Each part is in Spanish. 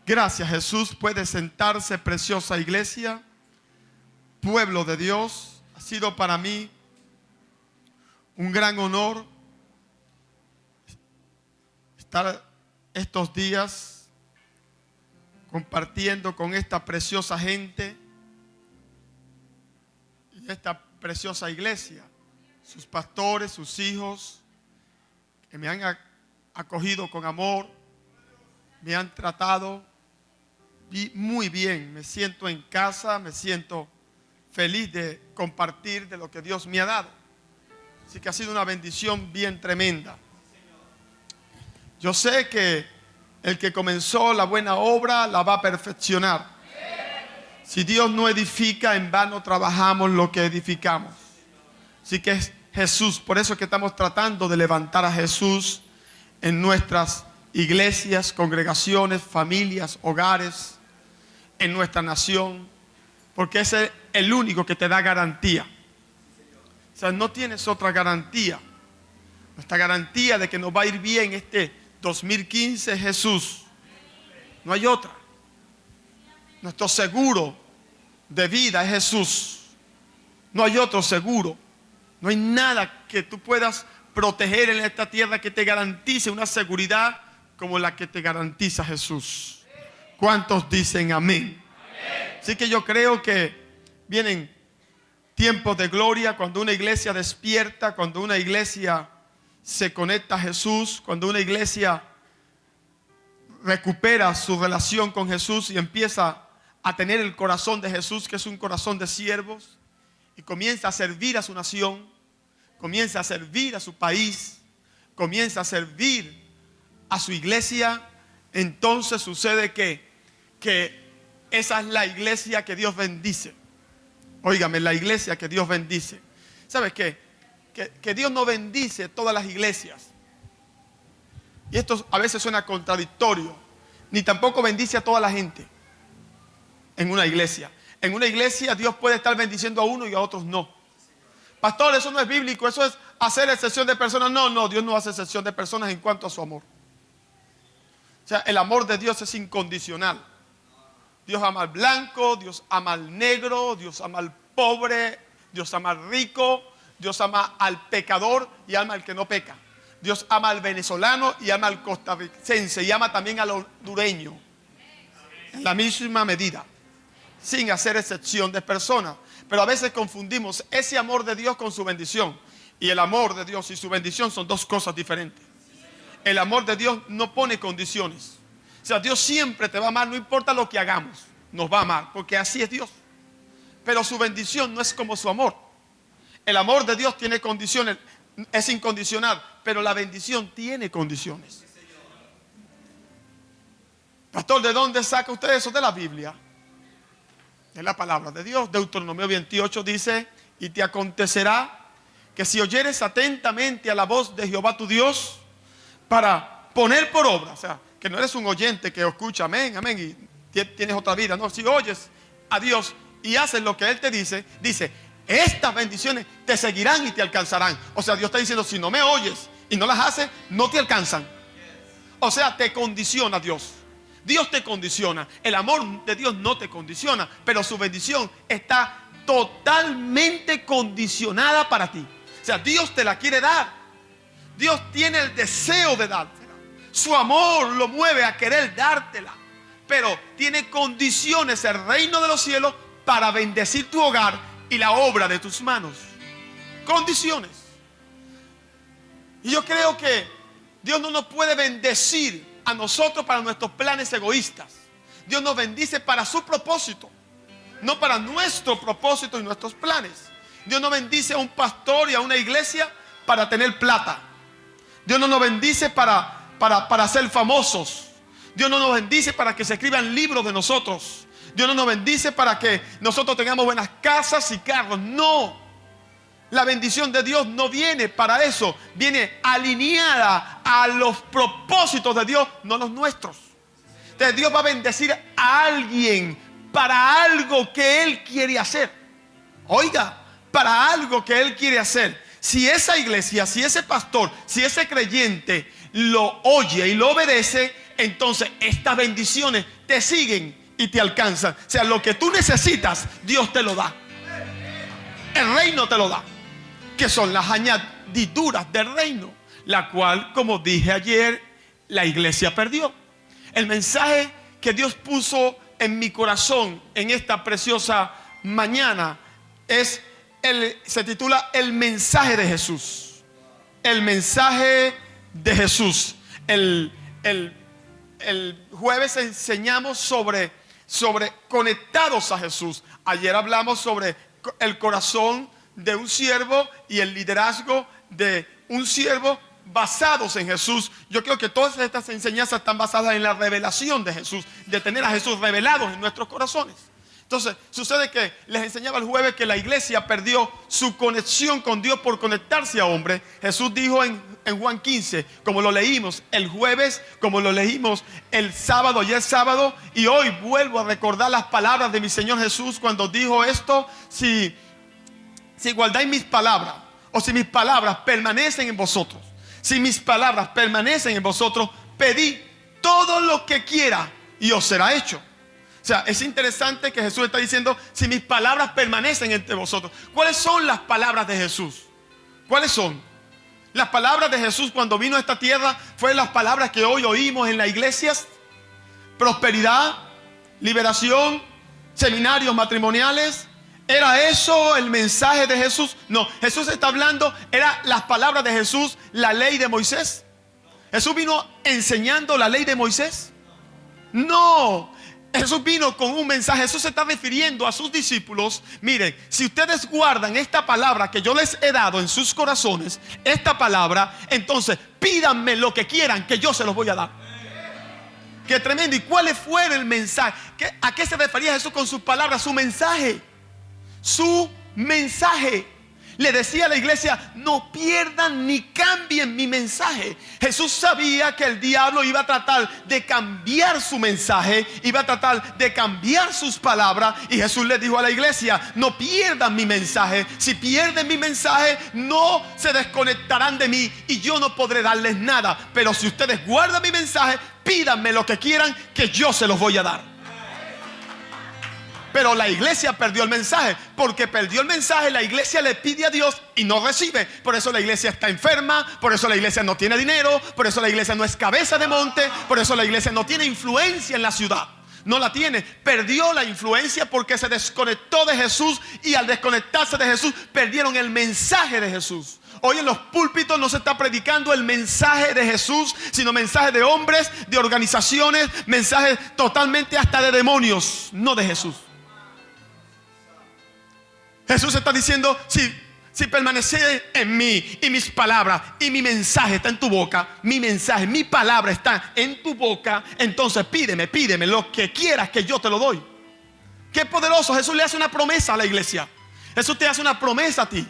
Gracias, Jesús. Puede sentarse, preciosa iglesia, pueblo de Dios. Ha sido para mí un gran honor estar estos días compartiendo con esta preciosa gente y esta preciosa iglesia, sus pastores, sus hijos, que me han acogido con amor, me han tratado muy bien. Me siento en casa, me siento feliz de compartir de lo que Dios me ha dado. Así que ha sido una bendición bien tremenda. Yo sé que el que comenzó la buena obra la va a perfeccionar. Si Dios no edifica, en vano trabajamos lo que edificamos. Así que es Jesús, por eso es que estamos tratando de levantar a Jesús en nuestras iglesias, congregaciones, familias, hogares, en nuestra nación, porque ese es el único que te da garantía. O sea, no tienes otra garantía. Nuestra garantía de que nos va a ir bien este 2015 es Jesús. No hay otra. Nuestro seguro de vida es Jesús. No hay otro seguro. No hay nada que tú puedas proteger en esta tierra que te garantice una seguridad como la que te garantiza Jesús. ¿Cuántos dicen amén? Así que yo creo que vienen tiempos de gloria cuando una iglesia despierta, cuando una iglesia se conecta a Jesús, cuando una iglesia recupera su relación con Jesús y empieza a tener el corazón de Jesús, que es un corazón de siervos, y comienza a servir a su nación, comienza a servir a su país, comienza a servir a su iglesia. Entonces sucede que esa es la iglesia que Dios bendice. Óigame, la iglesia que Dios bendice. ¿Sabes qué? Que Dios no bendice todas las iglesias. Y esto a veces suena contradictorio. Ni tampoco bendice a toda la gente en una iglesia. En una iglesia Dios puede estar bendiciendo a uno y a otros no. Pastor, eso no es bíblico, eso es hacer excepción de personas. No, Dios no hace excepción de personas en cuanto a su amor. O sea, el amor de Dios es incondicional. Dios ama al blanco, Dios ama al negro, Dios ama al pobre, Dios ama al rico, Dios ama al pecador y ama al que no peca. Dios ama al venezolano y ama al costarricense y ama también al hondureño. En la misma medida, sin hacer excepción de personas. Pero a veces confundimos ese amor de Dios con su bendición. Y el amor de Dios y su bendición son dos cosas diferentes. El amor de Dios no pone condiciones. O sea, Dios siempre te va a amar, no importa lo que hagamos, nos va a amar, porque así es Dios. Pero su bendición no es como su amor. El amor de Dios tiene condiciones, es incondicional, pero la bendición tiene condiciones. Pastor, ¿de dónde saca usted eso? De la Biblia. De la palabra de Dios. Deuteronomio 28 dice: y te acontecerá que si oyeres atentamente a la voz de Jehová tu Dios, para poner por obra, o sea, que no eres un oyente que escucha amén, amén, y tienes otra vida. No, si oyes a Dios y haces lo que Él te dice, dice: estas bendiciones te seguirán y te alcanzarán. O sea, Dios está diciendo: si no me oyes y no las haces, no te alcanzan. O sea, te condiciona Dios. Dios te condiciona. El amor de Dios no te condiciona, pero su bendición está totalmente condicionada para ti. O sea, Dios te la quiere dar. Dios tiene el deseo de dártela. Su amor lo mueve a querer dártela. Pero tiene condiciones el reino de los cielos para bendecir tu hogar y la obra de tus manos. Condiciones. Y yo creo que Dios no nos puede bendecir a nosotros para nuestros planes egoístas. Dios nos bendice para su propósito, no para nuestro propósito y nuestros planes. Dios no bendice a un pastor y a una iglesia para tener plata. Dios no nos bendice para ser famosos. Dios no nos bendice para que se escriban libros de nosotros. Dios no nos bendice para que nosotros tengamos buenas casas y carros. No. La bendición de Dios no viene para eso. Viene alineada a los propósitos de Dios, no los nuestros. Entonces Dios va a bendecir a alguien para algo que Él quiere hacer. Oiga, para algo que Él quiere hacer. Si esa iglesia, si ese pastor, si ese creyente lo oye y lo obedece, entonces estas bendiciones te siguen y te alcanzan. O sea, lo que tú necesitas, Dios te lo da. El reino te lo da, que son las añadiduras del reino, la cual, como dije ayer, la iglesia perdió. El mensaje que Dios puso en mi corazón en esta preciosa mañana se titula El mensaje de Jesús. El mensaje de Jesús. El jueves enseñamos sobre conectados a Jesús. Ayer hablamos sobre el corazón de un siervo y el liderazgo de un siervo basados en Jesús. Yo creo que todas estas enseñanzas están basadas en la revelación de Jesús, de tener a Jesús revelados en nuestros corazones. Entonces, sucede que les enseñaba el jueves que la iglesia perdió su conexión con Dios por conectarse a hombres. Jesús dijo en Juan 15, como lo leímos el jueves, como lo leímos el sábado, ayer sábado, y hoy vuelvo a recordar las palabras de mi Señor Jesús cuando dijo esto: si guardáis mis palabras, o si mis palabras permanecen en vosotros, si mis palabras permanecen en vosotros, pedid todo lo que quiera y os será hecho. O sea, es interesante que Jesús está diciendo: si mis palabras permanecen entre vosotros. ¿Cuáles son las palabras de Jesús? ¿Cuáles son? Las palabras de Jesús cuando vino a esta tierra fueron las palabras que hoy oímos en las iglesias: prosperidad, liberación, seminarios matrimoniales. ¿Era eso el mensaje de Jesús? No, Jesús está hablando, eran las palabras de Jesús, la ley de Moisés. ¿Jesús vino enseñando la ley de Moisés? No, Jesús vino con un mensaje. Jesús se está refiriendo a sus discípulos: miren, si ustedes guardan esta palabra que yo les he dado en sus corazones, esta palabra, entonces pídanme lo que quieran, que yo se los voy a dar. Qué tremendo. ¿Y cuál fue el mensaje? ¿A qué se refería Jesús con sus palabras? Su mensaje. Su mensaje. Le decía a la iglesia: no pierdan ni cambien mi mensaje. Jesús sabía que el diablo iba a tratar de cambiar su mensaje, iba a tratar de cambiar sus palabras, y Jesús le dijo a la iglesia: no pierdan mi mensaje. Si pierden mi mensaje, no se desconectarán de mí y yo no podré darles nada. Pero si ustedes guardan mi mensaje, pídanme lo que quieran, que yo se los voy a dar. Pero la iglesia perdió el mensaje. Porque perdió el mensaje, la iglesia le pide a Dios y no recibe. Por eso la iglesia está enferma. Por eso la iglesia no tiene dinero. Por eso la iglesia no es cabeza de monte. Por eso la iglesia no tiene influencia en la ciudad. No la tiene. Perdió la influencia porque se desconectó de Jesús. Y al desconectarse de Jesús, perdieron el mensaje de Jesús. Hoy en los púlpitos no se está predicando el mensaje de Jesús, sino mensajes de hombres, de organizaciones, mensajes totalmente hasta de demonios, no de Jesús. Jesús está diciendo: si permanece en mí y mis palabras y mi mensaje está en tu boca, mi mensaje, mi palabra está en tu boca, entonces pídeme lo que quieras, que yo te lo doy. Qué poderoso. Jesús le hace una promesa a la iglesia. Jesús te hace una promesa a ti.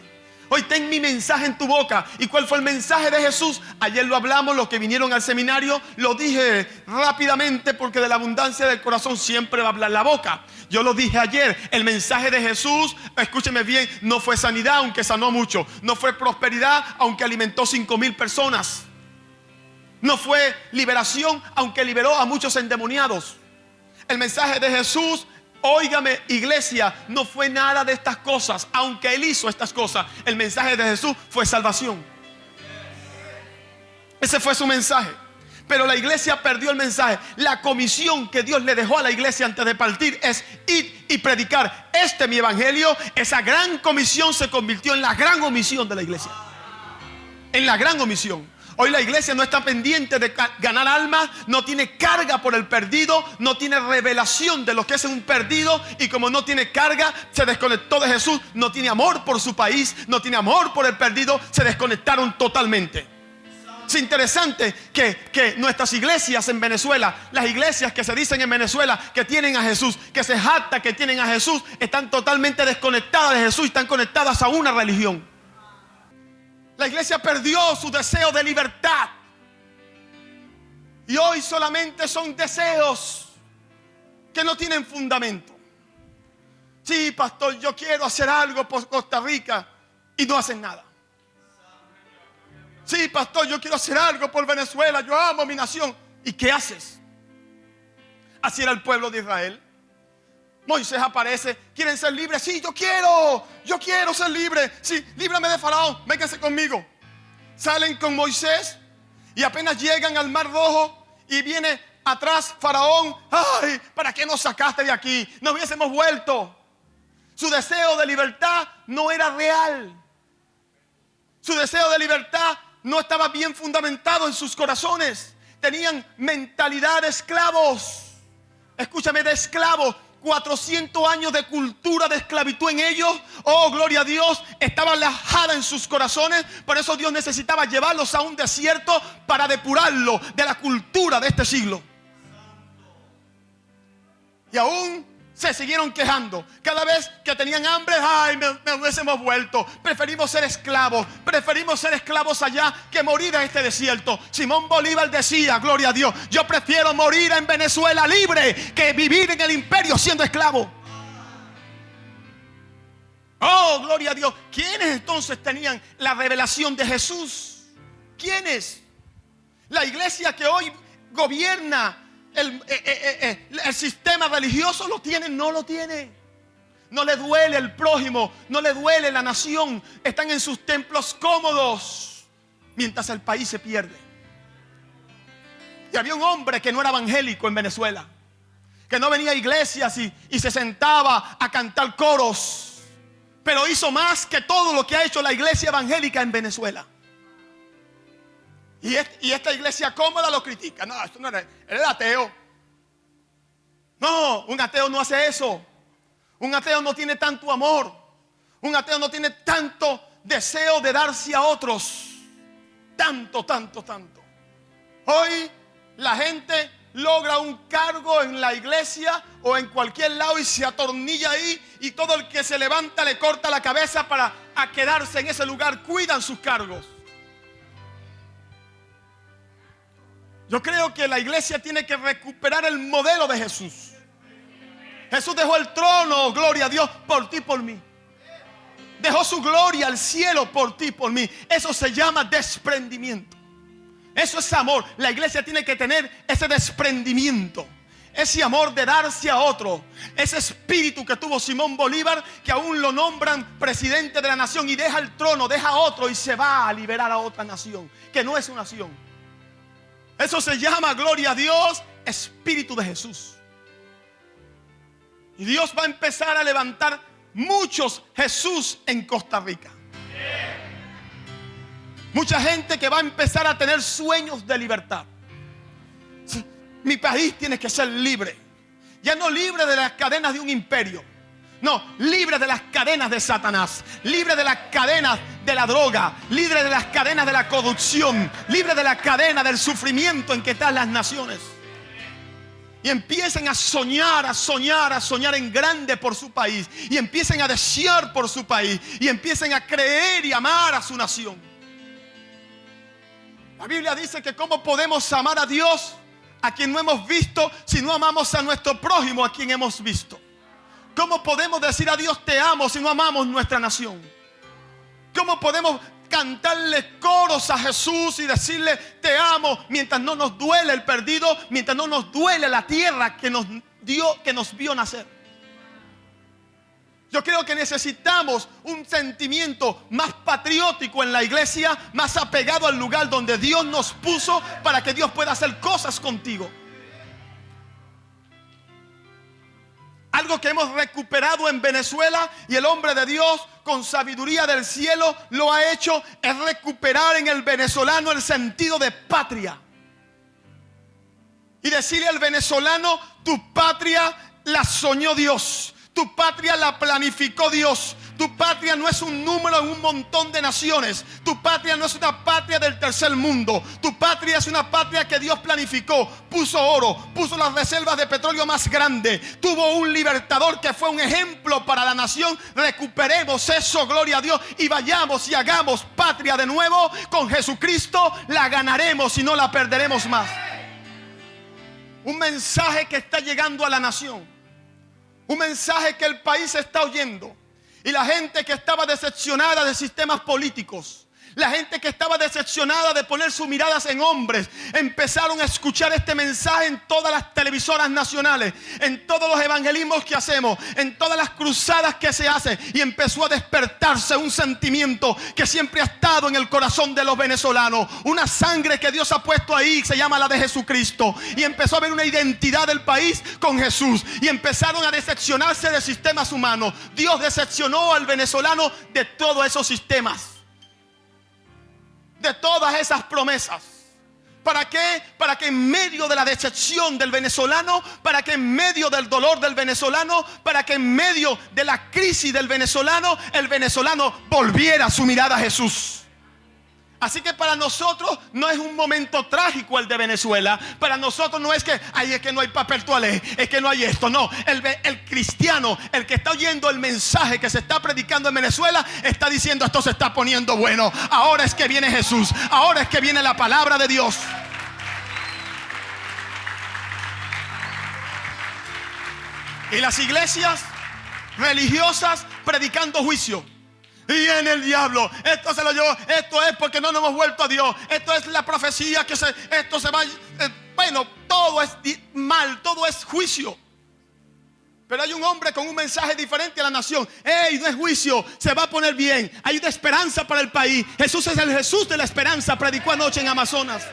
Hoy ten mi mensaje en tu boca. ¿Y cuál fue el mensaje de Jesús? Ayer lo hablamos, los que vinieron al seminario. Lo dije rápidamente porque de la abundancia del corazón siempre va a hablar la boca. Yo lo dije ayer. El mensaje de Jesús, escúcheme bien, no fue sanidad, aunque sanó mucho. No fue prosperidad, aunque alimentó 5,000 personas. No fue liberación, aunque liberó a muchos endemoniados. El mensaje de Jesús, óigame iglesia, no fue nada de estas cosas, aunque Él hizo estas cosas. El mensaje de Jesús fue salvación. Ese fue su mensaje. Pero la iglesia perdió el mensaje. La comisión que Dios le dejó a la iglesia antes de partir es ir y predicar este mi evangelio. Esa gran comisión se convirtió en la gran omisión de la iglesia. En la gran omisión. Hoy la iglesia no está pendiente de ganar almas, no tiene carga por el perdido, no tiene revelación de lo que es un perdido, y como no tiene carga, se desconectó de Jesús, no tiene amor por su país, no tiene amor por el perdido, se desconectaron totalmente. Es interesante que nuestras iglesias en Venezuela, las iglesias que se dicen en Venezuela que tienen a Jesús, que se jactan que tienen a Jesús, están totalmente desconectadas de Jesús y están conectadas a una religión. La iglesia perdió su deseo de libertad. Y hoy solamente son deseos que no tienen fundamento. Sí, pastor, yo quiero hacer algo por Costa Rica, y no hacen nada. Sí, pastor, yo quiero hacer algo por Venezuela, yo amo mi nación. ¿Y qué haces? Así era el pueblo de Israel. Moisés aparece, ¿quieren ser libres? Sí, yo quiero ser libre. Sí, líbrame de Faraón, vénganse conmigo. Salen con Moisés y apenas llegan al Mar Rojo y viene atrás Faraón. Ay, ¿para qué nos sacaste de aquí? Nos hubiésemos vuelto. Su deseo de libertad no era real. Su deseo de libertad no estaba bien fundamentado en sus corazones. Tenían mentalidad de esclavos. Escúchame, de esclavos. 400 años de cultura de esclavitud en ellos. Oh, gloria a Dios. Estaba alojada en sus corazones. Por eso Dios necesitaba llevarlos a un desierto para depurarlo de la cultura de este siglo. Y aún se siguieron quejando. Cada vez que tenían hambre, ay, me hubiésemos vuelto. Preferimos ser esclavos allá que morir en este desierto. Simón Bolívar decía, gloria a Dios, yo prefiero morir en Venezuela libre que vivir en el imperio siendo esclavo. Oh, gloria a Dios. ¿Quiénes entonces tenían la revelación de Jesús? ¿Quiénes? La iglesia que hoy gobierna el sistema religioso lo tiene, no lo tiene. No le duele el prójimo, no le duele la nación. Están en sus templos cómodos mientras el país se pierde. Y había un hombre que no era evangélico en Venezuela, que no venía a iglesias y se sentaba a cantar coros, pero hizo más que todo lo que ha hecho la iglesia evangélica en Venezuela. Y esta iglesia cómoda lo critica. No, esto no era, él era ateo. No, un ateo no hace eso. Un ateo no tiene tanto amor. Un ateo no tiene tanto deseo de darse a otros. Tanto. Hoy la gente logra un cargo en la iglesia o en cualquier lado y se atornilla ahí, y todo el que se levanta le corta la cabeza para quedarse en ese lugar. Cuidan sus cargos. Yo creo que la iglesia tiene que recuperar el modelo de Jesús. Jesús dejó el trono, gloria a Dios, por ti y por mí. Dejó su gloria al cielo por ti y por mí. Eso se llama desprendimiento. Eso es amor. La iglesia tiene que tener ese desprendimiento, ese amor de darse a otro. Ese espíritu que tuvo Simón Bolívar, que aún lo nombran presidente de la nación, y deja el trono, deja a otro y se va a liberar a otra nación, que no es su nación. Eso se llama, gloria a Dios, espíritu de Jesús. Y Dios va a empezar a levantar muchos Jesús en Costa Rica. Mucha gente que va a empezar a tener sueños de libertad. Mi país tiene que ser libre. Ya no libre de las cadenas de un imperio. No, libre de las cadenas de Satanás, libre de las cadenas de la droga, libre de las cadenas de la corrupción, libre de la cadena del sufrimiento en que están las naciones. Y empiecen a soñar en grande por su país. Y empiecen a desear por su país. Y empiecen a creer y amar a su nación. La Biblia dice que cómo podemos amar a Dios a quien no hemos visto si no amamos a nuestro prójimo a quien hemos visto. ¿Cómo podemos decir a Dios te amo si no amamos nuestra nación? ¿Cómo podemos cantarle coros a Jesús y decirle te amo mientras no nos duele el perdido, mientras no nos duele la tierra que nos dio, que nos vio nacer? Yo creo que necesitamos un sentimiento más patriótico en la iglesia, más apegado al lugar donde Dios nos puso, para que Dios pueda hacer cosas contigo. Algo que hemos recuperado en Venezuela, y el hombre de Dios con sabiduría del cielo lo ha hecho, es recuperar en el venezolano el sentido de patria. Y decirle al venezolano, tu patria la soñó Dios. Tu patria la planificó Dios. Tu patria no es un número en un montón de naciones. Tu patria no es una patria del tercer mundo. Tu patria es una patria que Dios planificó. Puso oro, puso las reservas de petróleo más grandes. Tuvo un libertador que fue un ejemplo para la nación. Recuperemos eso, gloria a Dios, y vayamos y hagamos patria de nuevo. Con Jesucristo la ganaremos y no la perderemos más. Un mensaje que está llegando a la nación. Un mensaje que el país está oyendo. Y la gente que estaba decepcionada de sistemas políticos, La gente que estaba decepcionada de poner sus miradas en hombres, empezaron a escuchar este mensaje en todas las televisoras nacionales, en todos los evangelismos que hacemos, en todas las cruzadas que se hacen. Y empezó a despertarse un sentimiento que siempre ha estado en el corazón de los venezolanos. Una sangre que Dios ha puesto ahí, se llama la de Jesucristo. Y empezó a haber una identidad del país con Jesús. Y empezaron a decepcionarse de sistemas humanos. Dios decepcionó al venezolano de todos esos sistemas, de todas esas promesas. ¿Para qué? Para que en medio de la decepción del venezolano, para que en medio del dolor del venezolano, para que en medio de la crisis del venezolano, el venezolano volviera su mirada a Jesús. Así que para nosotros no es un momento trágico el de Venezuela. Para nosotros no es que, ay, es que no hay papel toalé, es que no hay esto. No, el cristiano, el que está oyendo el mensaje que se está predicando en Venezuela, está diciendo: esto se está poniendo bueno. Ahora es que viene Jesús, ahora es que viene la palabra de Dios. Y las iglesias religiosas predicando juicio. Y viene el diablo, esto se lo llevó, esto es porque no nos hemos vuelto a Dios, esto es la profecía que esto se va, bueno, todo es mal, todo es juicio. Pero hay un hombre con un mensaje diferente a la nación. ¡Ey, no es juicio! Se va a poner bien. Hay una esperanza para el país. Jesús es el Jesús de la esperanza. Predicó anoche en Amazonas.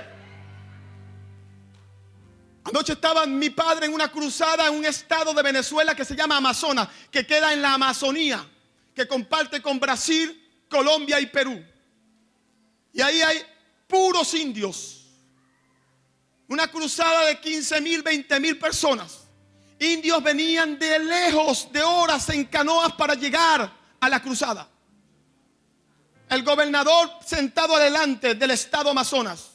Anoche estaba mi padre en una cruzada en un estado de Venezuela que se llama Amazonas, que queda en la Amazonía, que comparte con Brasil, Colombia y Perú. Y ahí hay puros indios. Una cruzada de 15,000, 20,000 personas. Indios venían de lejos, de horas en canoas para llegar a la cruzada. El gobernador sentado adelante del estado Amazonas.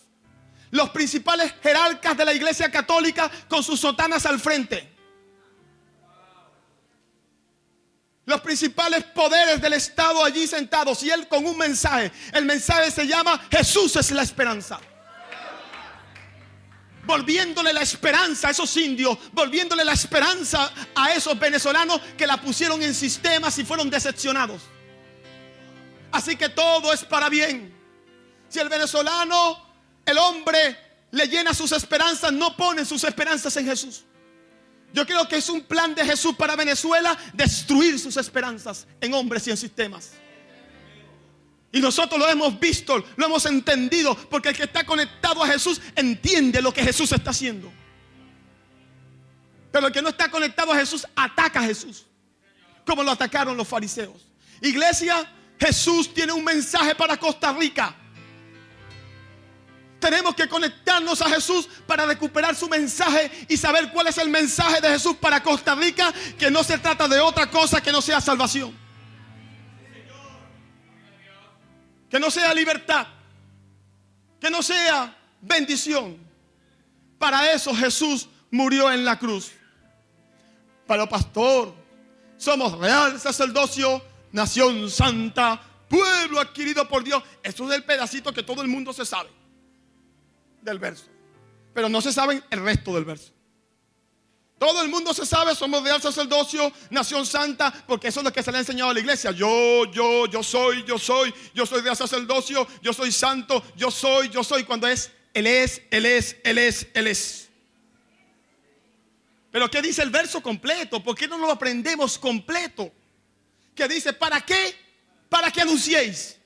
Los principales jerarcas de la iglesia católica con sus sotanas al frente. Los principales poderes del estado allí sentados, y él con un mensaje. El mensaje se llama: Jesús es la esperanza. Volviéndole la esperanza a esos indios, volviéndole la esperanza a esos venezolanos que la pusieron en sistemas y fueron decepcionados. Así que todo es para bien. Si el venezolano, el hombre, le llena sus esperanzas, no pone sus esperanzas en Jesús. Yo creo que es un plan de Jesús para Venezuela, destruir sus esperanzas en hombres y en sistemas. Y nosotros lo hemos visto, lo hemos entendido, porque el que está conectado a Jesús entiende lo que Jesús está haciendo. Pero el que no está conectado a Jesús ataca a Jesús, como lo atacaron los fariseos. Iglesia, Jesús tiene un mensaje para Costa Rica. Tenemos que conectarnos a Jesús para recuperar su mensaje y saber cuál es el mensaje de Jesús para Costa Rica, que no se trata de otra cosa que no sea salvación, que no sea libertad, que no sea bendición. Para eso Jesús murió en la cruz. Pero pastor, somos real sacerdocio, nación santa, pueblo adquirido por Dios. Eso es el pedacito que todo el mundo se sabe del verso, pero no se sabe el resto del verso. Todo el mundo se sabe: somos real sacerdocio, nación santa, porque eso es lo que se le ha enseñado a la iglesia. Yo soy real sacerdocio, yo soy santo, yo soy, cuando es Él es. Pero ¿qué dice el verso completo? ¿Por qué no lo aprendemos completo? ¿Qué dice? ¿Para qué? Para que anunciéis.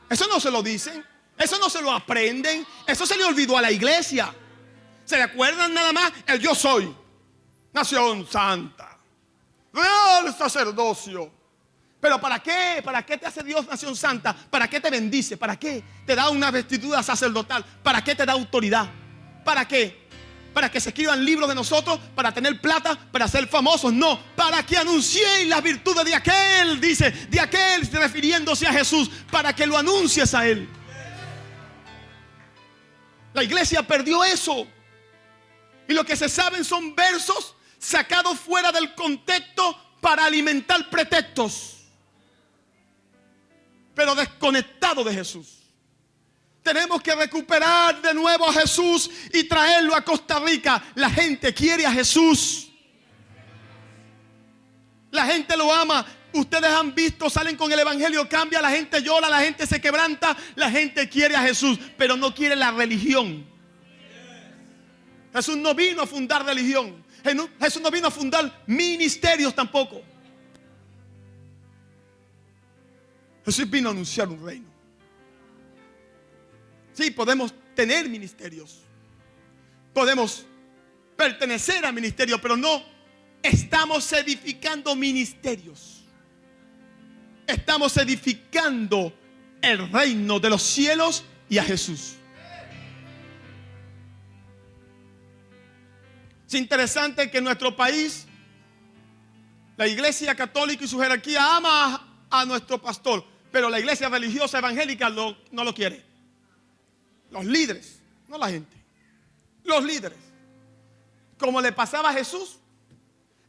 Eso no se lo dicen. Eso no se lo aprenden. Eso se le olvidó a la iglesia. ¿Se le acuerdan nada más? El yo soy, nación santa, real sacerdocio. ¿Pero para qué? ¿Para qué te hace Dios nación santa? ¿Para qué te bendice? ¿Para qué te da una vestidura sacerdotal? ¿Para qué te da autoridad? ¿Para qué? ¿Para que se escriban libros de nosotros? ¿Para tener plata? ¿Para ser famosos? No, para que anunciéis las virtudes de aquel, dice, de aquel, refiriéndose a Jesús, para que lo anuncies a Él. La iglesia perdió eso. Y lo que se saben son versos sacados fuera del contexto para alimentar pretextos, pero desconectados de Jesús. Tenemos que recuperar de nuevo a Jesús y traerlo a Costa Rica. La gente quiere a Jesús. La gente lo ama. Ustedes han visto, salen con el evangelio, cambia, la gente llora, la gente se quebranta, la gente quiere a Jesús, pero no quiere la religión. Jesús no vino a fundar religión. Jesús no vino a fundar ministerios tampoco. Jesús vino a anunciar un reino. Sí, podemos tener ministerios, podemos pertenecer a ministerios, pero no estamos edificando ministerios. Estamos edificando el reino de los cielos y a Jesús. Es interesante que en nuestro país la iglesia católica y su jerarquía ama a nuestro pastor, pero la iglesia religiosa evangélica no lo quiere. Los líderes, no la gente. Los líderes. Como le pasaba a Jesús,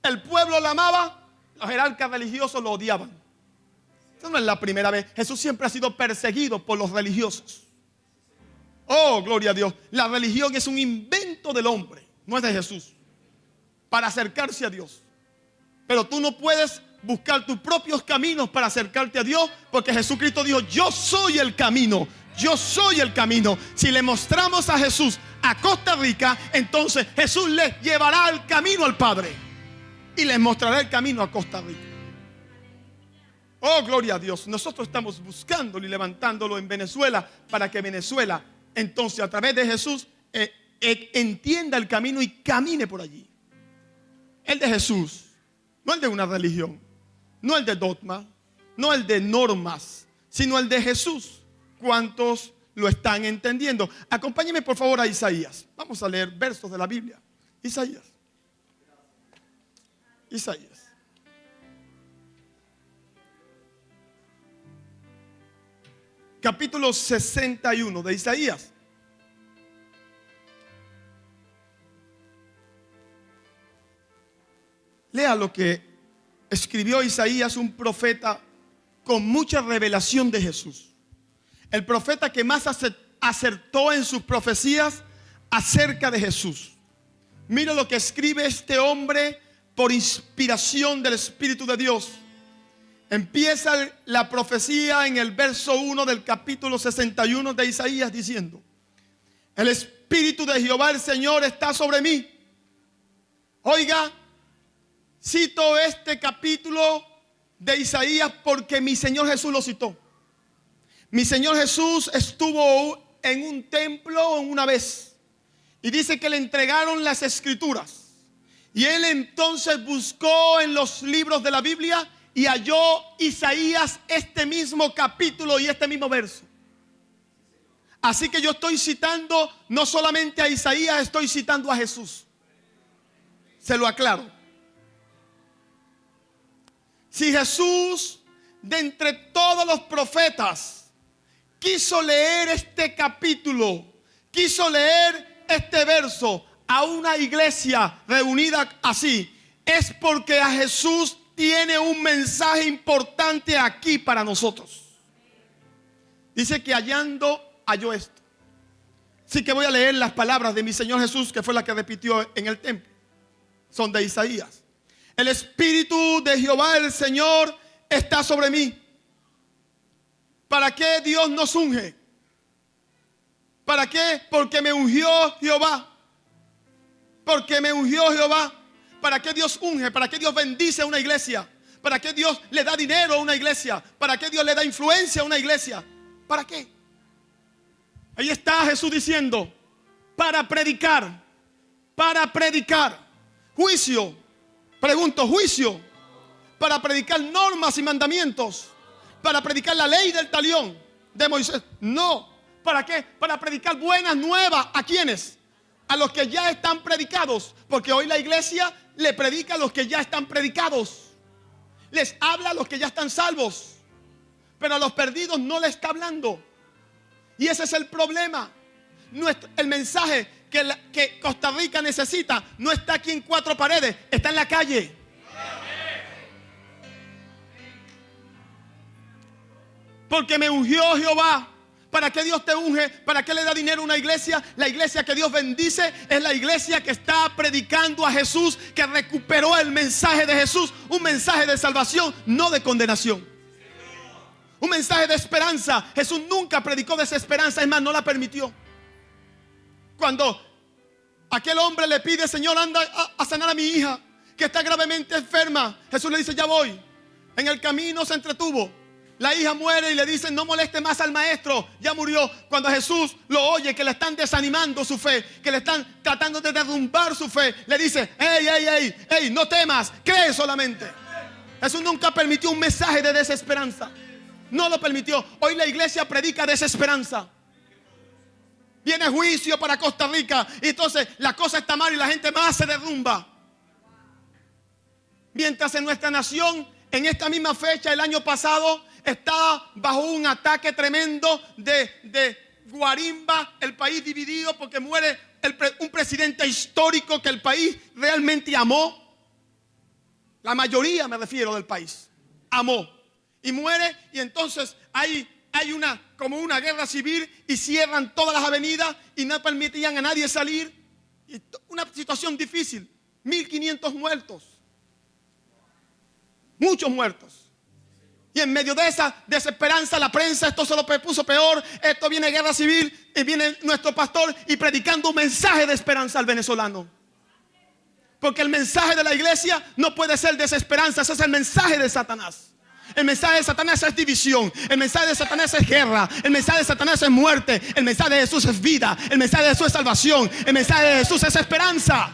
el pueblo lo amaba, los jerarcas religiosos lo odiaban. Esa no es la primera vez. Jesús siempre ha sido perseguido por los religiosos. Oh, gloria a Dios. La religión es un invento del hombre, no es de Jesús, para acercarse a Dios. Pero tú no puedes buscar tus propios caminos para acercarte a Dios, porque Jesucristo dijo: yo soy el camino, yo soy el camino. Si le mostramos a Jesús a Costa Rica, entonces Jesús les llevará el camino al Padre y les mostrará el camino a Costa Rica. Oh, gloria a Dios. Nosotros estamos buscándolo y levantándolo en Venezuela, para que Venezuela entonces a través de Jesús entienda el camino y camine por allí. El de Jesús, no el de una religión, no el de dogma, no el de normas, sino el de Jesús. ¿Cuántos lo están entendiendo? Acompáñenme por favor a Isaías. Vamos a leer versos de la Biblia. Isaías. Capítulo 61 de Isaías. Lea lo que escribió Isaías, un profeta con mucha revelación de Jesús. El profeta que más acertó en sus profecías acerca de Jesús. Mira lo que escribe este hombre por inspiración del Espíritu de Dios. Empieza la profecía en el verso 1 del capítulo 61 de Isaías diciendo: el Espíritu de Jehová el Señor está sobre mí. Oiga, cito este capítulo de Isaías porque mi Señor Jesús lo citó. Mi Señor Jesús estuvo en un templo una vez y dice que le entregaron las escrituras, y él entonces buscó en los libros de la Biblia y halló Isaías este mismo capítulo y este mismo verso. Así que yo estoy citando no solamente a Isaías, estoy citando a Jesús. Se lo aclaro. Si Jesús, de entre todos los profetas, quiso leer este capítulo, quiso leer este verso a una iglesia reunida así, es porque a Jesús tiene un mensaje importante aquí para nosotros. Dice que hallando, halló esto. Así que voy a leer las palabras de mi Señor Jesús, que fue la que repitió en el templo. Son de Isaías. El Espíritu de Jehová el Señor está sobre mí. ¿Para qué Dios nos unge? ¿Para qué? Porque me ungió Jehová. Porque me ungió Jehová. ¿Para qué Dios unge? ¿Para qué Dios bendice a una iglesia? ¿Para qué Dios le da dinero a una iglesia? ¿Para qué Dios le da influencia a una iglesia? ¿Para qué? Ahí está Jesús diciendo: para predicar. Para predicar. Juicio. Pregunto, juicio. Para predicar normas y mandamientos. Para predicar la ley del talión de Moisés. No. ¿Para qué? Para predicar buenas nuevas. ¿A quiénes? A los que ya están predicados. Porque hoy la iglesia le predica a los que ya están predicados. Les habla a los que ya están salvos. Pero a los perdidos no le está hablando. Y ese es el problema. El mensaje que Costa Rica necesita no está aquí en cuatro paredes, está en la calle. Porque me ungió Jehová ¿Para qué Dios te unge? ¿Para qué le da dinero a una iglesia? La iglesia que Dios bendice es la iglesia que está predicando a Jesús, que recuperó el mensaje de Jesús, un mensaje de salvación, no de condenación. Un mensaje de esperanza. Jesús nunca predicó desesperanza, es más, no la permitió. Cuando aquel hombre le pide: Señor, anda a sanar a mi hija, que está gravemente enferma, Jesús le dice: ya voy. En el camino se entretuvo. La hija muere y le dicen: no moleste más al maestro, ya murió. Cuando Jesús lo oye, que le están desanimando su fe, que le están tratando de derrumbar su fe, le dice: hey, no temas, cree solamente. Jesús nunca permitió un mensaje de desesperanza. No lo permitió. Hoy la iglesia predica desesperanza. Viene juicio para Costa Rica y entonces la cosa está mal y la gente más se derrumba. Mientras en nuestra nación, en esta misma fecha, el año pasado, estaba bajo un ataque tremendo de guarimba, el país dividido porque muere un presidente histórico que el país realmente amó. La mayoría, me refiero, del país amó. Y muere, y entonces hay como una guerra civil y cierran todas las avenidas y no permitían a nadie salir. Y una situación difícil. 1500 muertos. Muchos muertos. Y en medio de esa desesperanza, la prensa, esto se lo puso peor. Esto viene guerra civil y viene nuestro pastor y predicando un mensaje de esperanza al venezolano. Porque el mensaje de la iglesia no puede ser desesperanza. Ese es el mensaje de Satanás. El mensaje de Satanás es división. El mensaje de Satanás es guerra. El mensaje de Satanás es muerte. El mensaje de Jesús es vida. El mensaje de Jesús es salvación. El mensaje de Jesús es esperanza.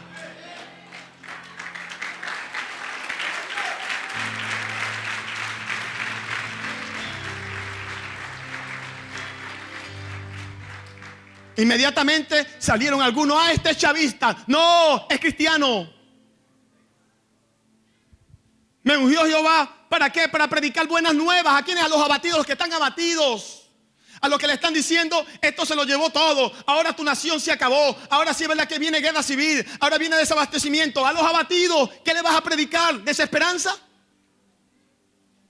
Inmediatamente salieron algunos: este es chavista. No, es cristiano. Me ungió Jehová. ¿Para qué? Para predicar buenas nuevas. ¿A quiénes? A los abatidos, los que están abatidos. A los que le están diciendo: esto se lo llevó todo. Ahora tu nación se acabó. Ahora sí es verdad que viene guerra civil. Ahora viene desabastecimiento. A los abatidos, ¿qué le vas a predicar? ¿Desesperanza?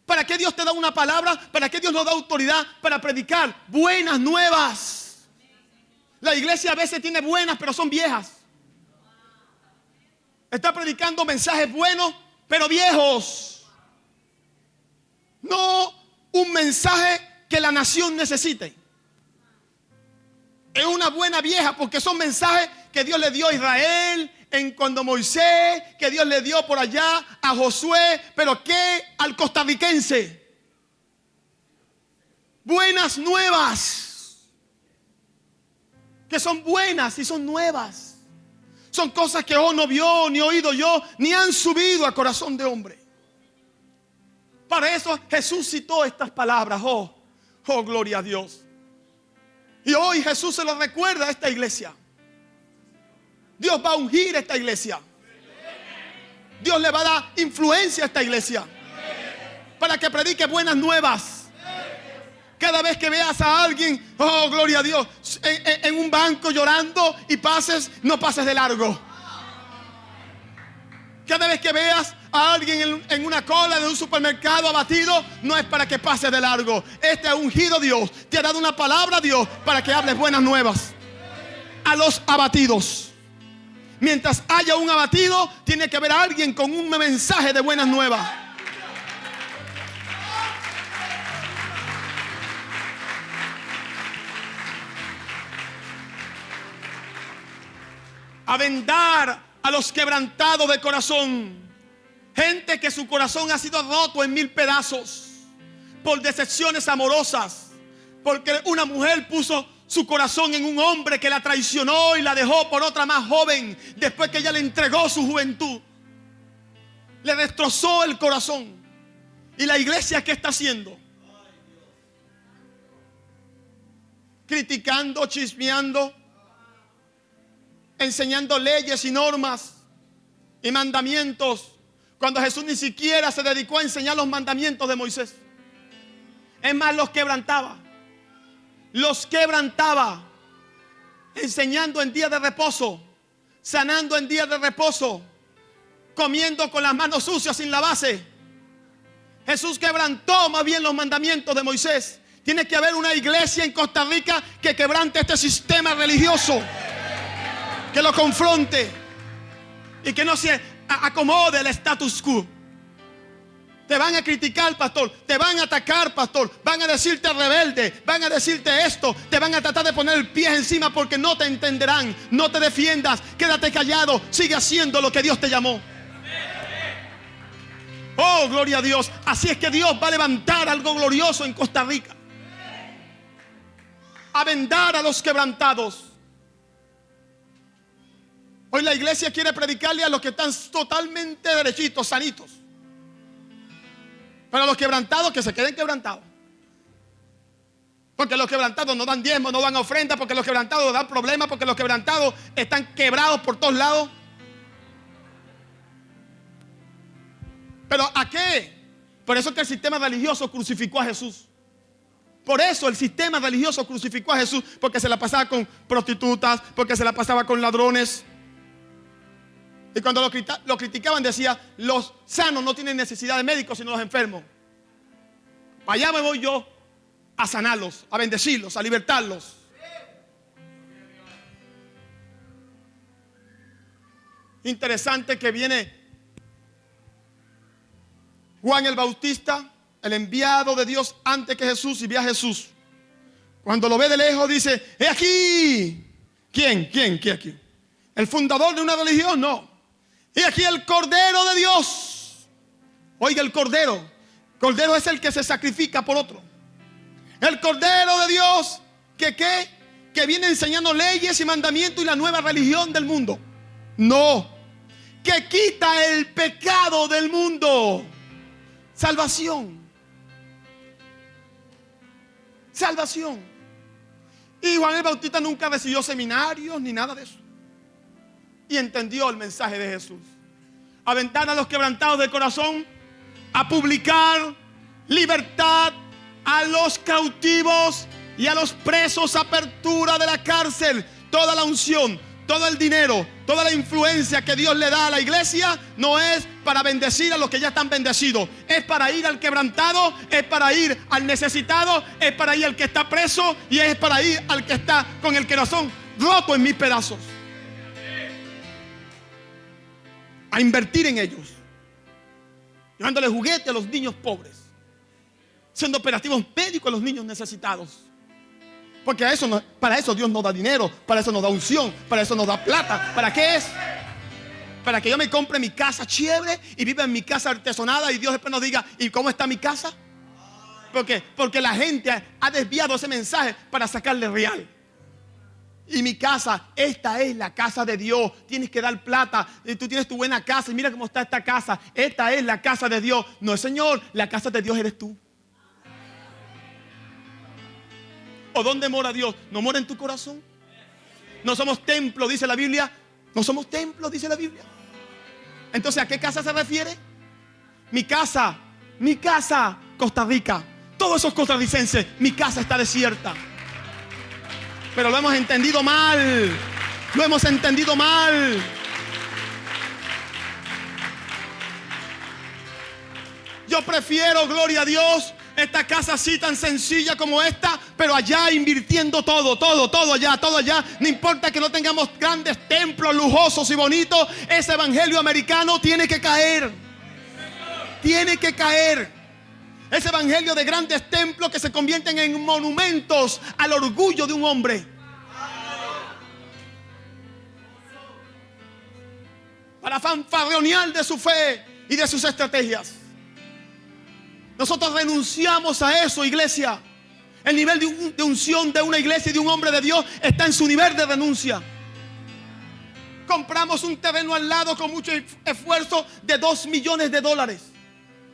¿Para qué Dios te da una palabra? ¿Para qué Dios nos da autoridad para predicar buenas nuevas? La iglesia a veces tiene buenas, pero son viejas. Está predicando mensajes buenos, pero viejos. No un mensaje que la nación necesite. Es una buena vieja porque son mensajes que Dios le dio a Israel cuando Moisés, que Dios le dio por allá a Josué, pero ¿qué al costarricense? Buenas nuevas. Que son buenas y son nuevas. Son cosas que no vio, ni oído yo, ni han subido al corazón de hombre. Para eso Jesús citó estas palabras. Oh, gloria a Dios. Y hoy Jesús se lo recuerda a esta iglesia. Dios va a ungir a esta iglesia. Dios le va a dar influencia a esta iglesia para que predique buenas nuevas. Cada vez que veas a alguien, oh, gloria a Dios, en un banco llorando y no pases de largo. Cada vez que veas a alguien en una cola de un supermercado abatido, no es para que pases de largo. Este ungido Dios te ha dado una palabra, Dios, para que hables buenas nuevas a los abatidos. Mientras haya un abatido, tiene que haber alguien con un mensaje de buenas nuevas. A vendar a los quebrantados de corazón. Gente que su corazón ha sido roto en 1000 pedazos por decepciones amorosas, porque una mujer puso su corazón en un hombre que la traicionó y la dejó por otra más joven después que ella le entregó su juventud. Le destrozó el corazón. ¿Y la iglesia qué está haciendo? Criticando, chismeando, enseñando leyes y normas y mandamientos, cuando Jesús ni siquiera se dedicó a enseñar los mandamientos de Moisés. Es más, los quebrantaba, enseñando en días de reposo, sanando en días de reposo, comiendo con las manos sucias sin lavarse. Jesús quebrantó más bien los mandamientos de Moisés Tiene que haber una iglesia en Costa Rica que quebrante este sistema religioso, que lo confronte y que no se acomode el status quo. Te van a criticar, pastor, te van a atacar, pastor, van a decirte rebelde, van a decirte esto, te van a tratar de poner el pie encima porque no te entenderán. No te defiendas, quédate callado, sigue haciendo lo que Dios te llamó. Oh, gloria a Dios. Así es que Dios va a levantar algo glorioso en Costa Rica, a vendar a los quebrantados. Hoy la iglesia quiere predicarle a los que están totalmente derechitos, sanitos. Pero a los quebrantados, que se queden quebrantados. Porque los quebrantados no dan diezmo, no dan ofrenda, porque los quebrantados dan problemas, porque los quebrantados están quebrados por todos lados. ¿Pero a qué? Por eso es que el sistema religioso crucificó a Jesús. Por eso el sistema religioso crucificó a Jesús, porque se la pasaba con prostitutas, porque se la pasaba con ladrones. Y cuando lo criticaban decía, los sanos no tienen necesidad de médicos sino los enfermos. Allá me voy yo a sanarlos, a bendecirlos, a libertarlos. Interesante que viene Juan el Bautista, el enviado de Dios antes que Jesús, y ve a Jesús. Cuando lo ve de lejos dice, ¡he aquí! ¿Quién? ¿Qué aquí? ¿El fundador de una religión? No. Y aquí el Cordero de Dios. Oiga, el Cordero. Cordero es el que se sacrifica por otro. El Cordero de Dios que viene enseñando leyes y mandamientos y la nueva religión del mundo. No. Que quita el pecado del mundo. Salvación. Salvación. Y Juan el Bautista nunca recibió seminarios ni nada de eso. Y entendió el mensaje de Jesús. Aventar a los quebrantados de corazón, a publicar libertad a los cautivos y a los presos, apertura de la cárcel. Toda la unción, todo el dinero, toda la influencia que Dios le da a la iglesia no es para bendecir a los que ya están bendecidos. Es para ir al quebrantado, es para ir al necesitado, es para ir al que está preso y es para ir al que está con el corazón roto en mil pedazos. A invertir en ellos, llevándole juguete a los niños pobres, siendo operativos médicos a los niños necesitados. Porque para eso Dios nos da dinero, para eso nos da unción, para eso nos da plata. ¿Para qué es? Para que yo me compre mi casa chévere y viva en mi casa artesonada y Dios después nos diga, ¿y cómo está mi casa? Porque la gente ha desviado ese mensaje para sacarle real. Y mi casa, esta es la casa de Dios. Tienes que dar plata. Y tú tienes tu buena casa y mira cómo está esta casa. Esta es la casa de Dios. No, Señor, la casa de Dios eres tú. ¿O dónde mora Dios? ¿No mora en tu corazón? No somos templo, dice la Biblia. No somos templo, dice la Biblia. Entonces, ¿a qué casa se refiere? Mi casa, Costa Rica. Todos esos costarricenses, mi casa está desierta. Pero lo hemos entendido mal. Lo hemos entendido mal. Yo prefiero, gloria a Dios, esta casa así tan sencilla como esta, pero allá invirtiendo todo allá. No importa que no tengamos grandes templos lujosos y bonitos. Ese evangelio americano tiene que caer. Tiene que caer. Ese evangelio de grandes templos que se convierten en monumentos al orgullo de un hombre. Para fanfarronear de su fe y de sus estrategias. Nosotros renunciamos a eso, iglesia. El nivel de unción de una iglesia y de un hombre de Dios está en su nivel de renuncia. Compramos un terreno al lado con mucho esfuerzo de $2 millones.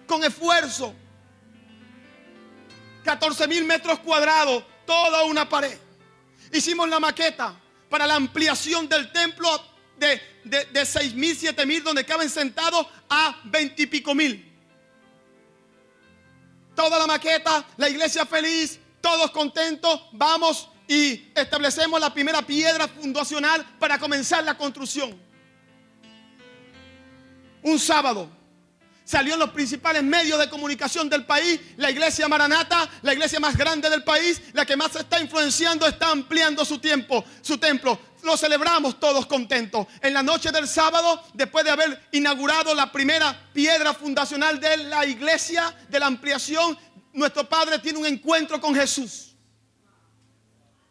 Con esfuerzo. 14,000 metros cuadrados, toda una pared. Hicimos la maqueta para la ampliación del templo de 6,000, 7,000, donde caben sentados a 20 y pico mil. Toda la maqueta, la iglesia feliz, todos contentos. Vamos y establecemos la primera piedra fundacional para comenzar la construcción. Un sábado Salió en los principales medios de comunicación del país. La iglesia Maranata, la iglesia más grande del país, la que más está influenciando, está ampliando su templo. Lo celebramos todos contentos. En la noche del sábado, después de haber inaugurado la primera piedra fundacional de la iglesia, de la ampliación, nuestro padre tiene un encuentro con Jesús.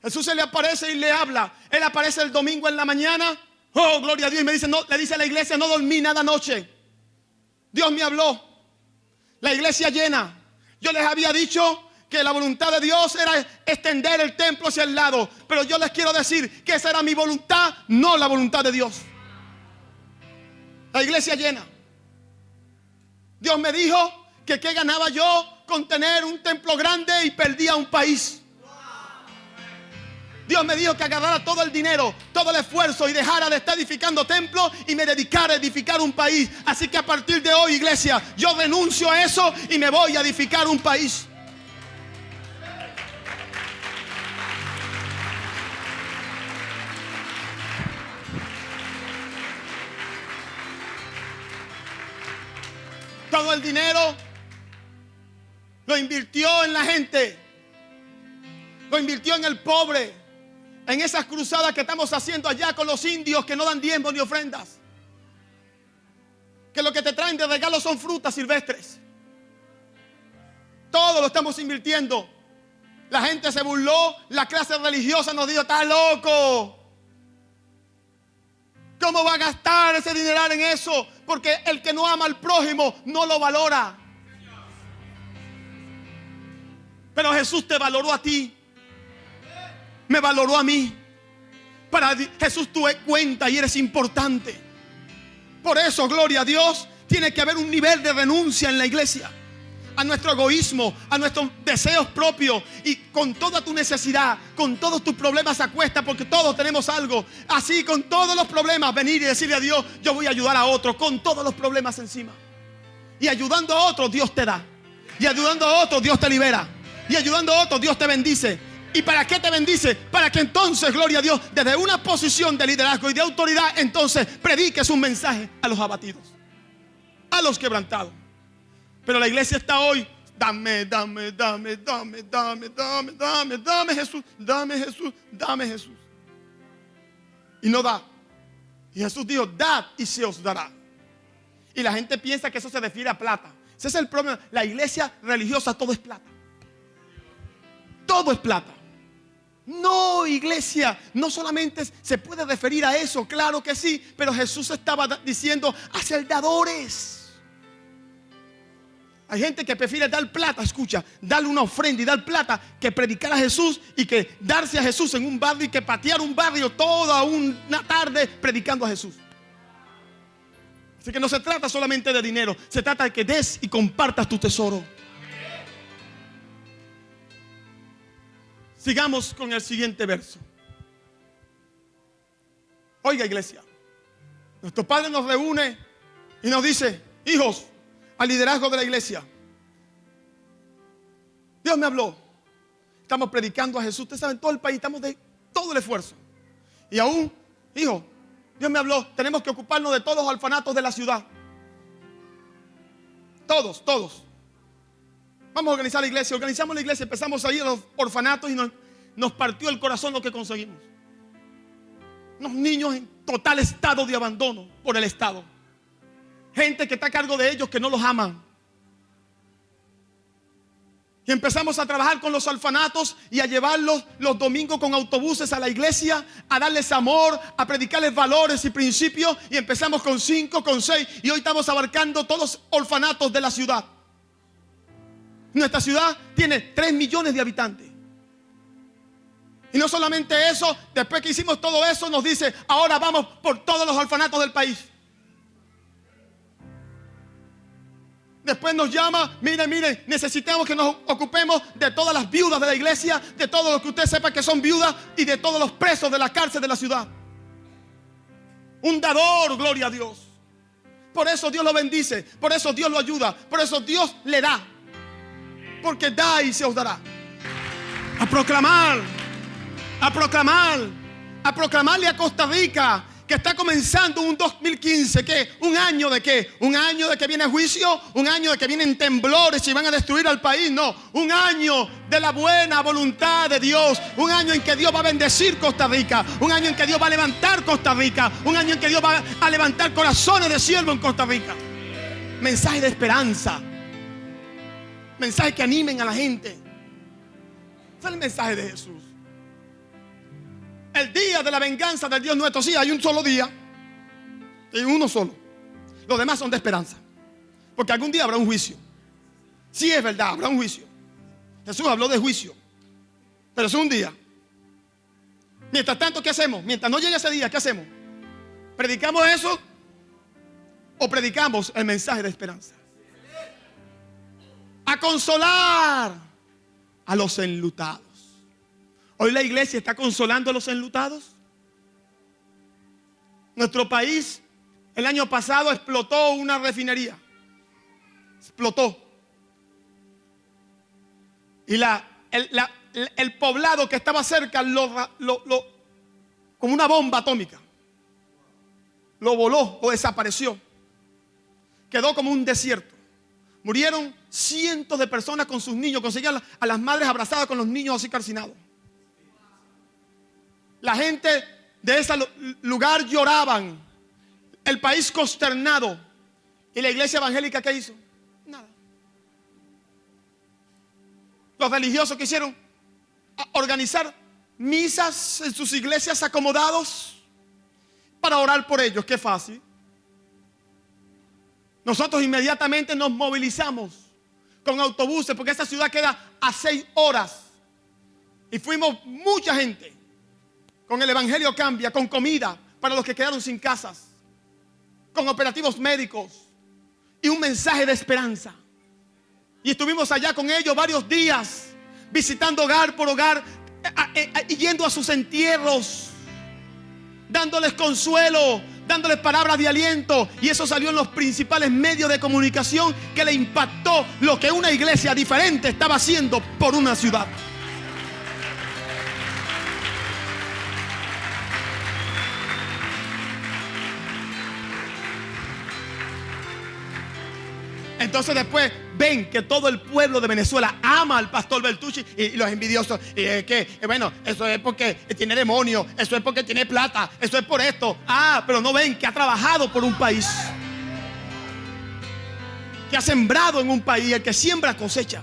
Jesús se le aparece y le habla. Él aparece el domingo en la mañana. Oh, gloria a Dios. Y me dice, no, le dice a la iglesia: no dormí nada anoche. Dios me habló. La iglesia llena. Yo les había dicho que la voluntad de Dios era extender el templo hacia el lado. Pero yo les quiero decir que esa era mi voluntad, no la voluntad de Dios. La iglesia llena. Dios me dijo que qué ganaba yo con tener un templo grande y perdía un país. Dios me dijo que agarrara todo el dinero, todo el esfuerzo y dejara de estar edificando templos y me dedicara a edificar un país. Así que a partir de hoy, iglesia, yo renuncio a eso y me voy a edificar un país. Todo el dinero lo invirtió en la gente, lo invirtió en el pobre. En esas cruzadas que estamos haciendo allá con los indios que no dan diezmos ni ofrendas, que lo que te traen de regalo son frutas silvestres. Todo lo estamos invirtiendo. La gente se burló, la clase religiosa nos dijo: está loco, ¿cómo va a gastar ese dineral en eso? Porque el que no ama al prójimo no lo valora. Pero Jesús te valoró a ti, me valoró a mí. Para Jesús tú cuentas y eres importante. Por eso, gloria a Dios, tiene que haber un nivel de renuncia en la iglesia a nuestro egoísmo, a nuestros deseos propios, y con toda tu necesidad, con todos tus problemas acuesta, porque todos tenemos algo. Así, con todos los problemas, venir y decirle a Dios: yo voy a ayudar a otro con todos los problemas encima. Y ayudando a otros, Dios te da. Y ayudando a otros, Dios te libera. Y ayudando a otros, Dios te bendice. ¿Y para qué te bendice? Para que entonces, gloria a Dios, desde una posición de liderazgo y de autoridad, entonces prediques un mensaje a los abatidos, a los quebrantados. Pero la iglesia está hoy: dame, dame, dame, dame, dame, dame, dame, dame Jesús, dame Jesús, dame Jesús. Y no da. Y Jesús dijo: dad y se os dará. Y la gente piensa que eso se refiere a plata. Ese es el problema. La iglesia religiosa, todo es plata. Todo es plata. No, iglesia, no solamente se puede referir a eso, claro que sí, pero Jesús estaba diciendo: hacer dadores. Hay gente que prefiere dar plata, escucha, darle una ofrenda y dar plata, que predicar a Jesús y que darse a Jesús en un barrio y que patear un barrio toda una tarde predicando a Jesús. Así que no se trata solamente de dinero, se trata de que des y compartas tu tesoro. Sigamos con el siguiente verso. Oiga, iglesia, nuestro Padre nos reúne y nos dice: hijos, al liderazgo de la iglesia, Dios me habló. Estamos predicando a Jesús. Ustedes saben, todo el país, estamos de todo el esfuerzo. Y aún, hijo, Dios me habló. Tenemos que ocuparnos de todos los orfanatos de la ciudad. Todos, todos. Vamos a organizar la iglesia. Organizamos la iglesia, empezamos a ir a los orfanatos y nos partió el corazón lo que conseguimos. Unos niños en total estado de abandono por el Estado. Gente que está a cargo de ellos que no los aman. Y empezamos a trabajar con los orfanatos y a llevarlos los domingos con autobuses a la iglesia, a darles amor, a predicarles valores y principios. Y empezamos con 5, con 6 y hoy estamos abarcando todos los orfanatos de la ciudad. Nuestra ciudad tiene 3 millones de habitantes. Y no solamente eso, después que hicimos todo eso, nos dice: ahora vamos por todos los orfanatos del país. Después nos llama: miren, necesitamos que nos ocupemos de todas las viudas de la iglesia, de todos los que usted sepa que son viudas y de todos los presos de la cárcel de la ciudad. Un dador, gloria a Dios. Por eso Dios lo bendice, por eso Dios lo ayuda, por eso Dios le da. Porque da y se os dará. A proclamarle a Costa Rica que está comenzando un 2015, ¿qué? ¿Un año de qué? ¿Un año de que viene juicio? ¿Un año de que vienen temblores y van a destruir al país? No, un año de la buena voluntad de Dios. Un año en que Dios va a bendecir Costa Rica. Un año en que Dios va a levantar Costa Rica. Un año en que Dios va a levantar corazones de siervo en Costa Rica. Mensaje de esperanza. Mensajes que animen a la gente. Ese es el mensaje de Jesús. El día de la venganza del Dios nuestro. Sí, hay un solo día. Y uno solo. Los demás son de esperanza. Porque algún día habrá un juicio. Sí, es verdad, habrá un juicio. Jesús habló de juicio. Pero es un día. Mientras tanto, ¿qué hacemos? Mientras no llegue ese día, ¿qué hacemos? ¿Predicamos eso? ¿O predicamos el mensaje de esperanza? A consolar a los enlutados. Hoy la iglesia está consolando a los enlutados. Nuestro país el año pasado explotó una refinería. Explotó. Y el poblado que estaba cerca como una bomba atómica. Lo voló o desapareció. Quedó como un desierto. Murieron cientos de personas con sus niños. Conseguían a las madres abrazadas con los niños así calcinados. La gente de ese lugar lloraban. El país consternado. ¿Y la iglesia evangélica qué hizo? Nada. Los religiosos quisieron organizar misas en sus iglesias acomodados para orar por ellos. Qué fácil. Nosotros inmediatamente nos movilizamos con autobuses, porque esta ciudad queda a 6 horas. Y fuimos mucha gente. Con el Evangelio Cambia, con comida para los que quedaron sin casas, con operativos médicos y un mensaje de esperanza. Y estuvimos allá con ellos varios días, visitando hogar por hogar, y yendo a sus entierros, dándoles consuelo, dándoles palabras de aliento. Y eso salió en los principales medios de comunicación, que le impactó lo que una iglesia diferente estaba haciendo por una ciudad. Entonces después ven que todo el pueblo de Venezuela ama al pastor Bertucci, y los envidiosos, y es que, bueno, eso es porque tiene demonio, eso es porque tiene plata, eso es por esto. Pero no ven que ha trabajado por un país, que ha sembrado en un país. El que siembra cosecha.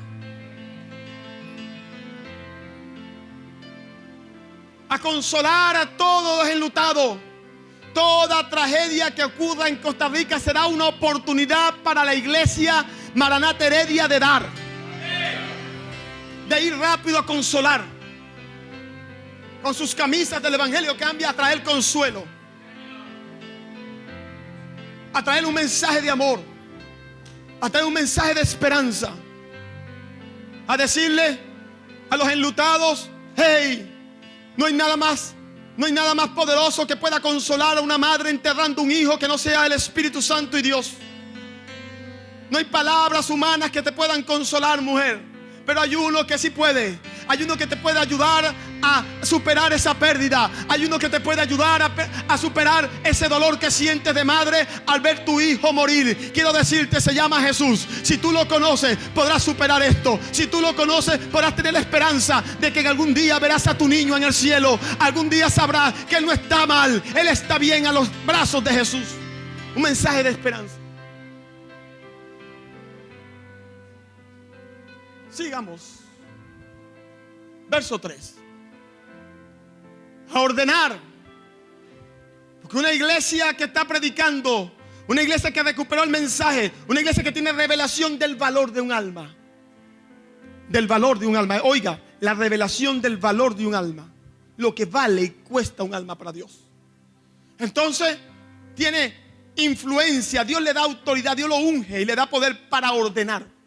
A consolar a todos los enlutados. Toda tragedia que ocurra en Costa Rica será una oportunidad para la iglesia Maranata Heredia de dar, de ir rápido a consolar, con sus camisas del Evangelio Cambia, a traer consuelo, a traer un mensaje de amor, a traer un mensaje de esperanza, a decirle a los enlutados: hey, no hay nada más poderoso que pueda consolar a una madre enterrando un hijo que no sea el Espíritu Santo y Dios. No hay palabras humanas que te puedan consolar, mujer, pero hay uno que sí puede. Hay uno que te puede ayudar a superar esa pérdida. Hay uno que te puede ayudar a superar ese dolor que sientes de madre al ver tu hijo morir. Quiero decirte, se llama Jesús. Si tú lo conoces, podrás superar esto. Si tú lo conoces, podrás tener la esperanza de que en algún día verás a tu niño en el cielo. Algún día sabrás que él no está mal, él está bien a los brazos de Jesús. Un mensaje de esperanza. Sigamos. Verso 3. A ordenar. Porque una iglesia que está predicando, una iglesia que recuperó el mensaje, una iglesia que tiene revelación del valor de un alma. Del valor de un alma. Oiga, la revelación del valor de un alma. Lo que vale y cuesta un alma para Dios. Entonces, tiene influencia. Dios le da autoridad, Dios lo unge y le da poder para ordenar.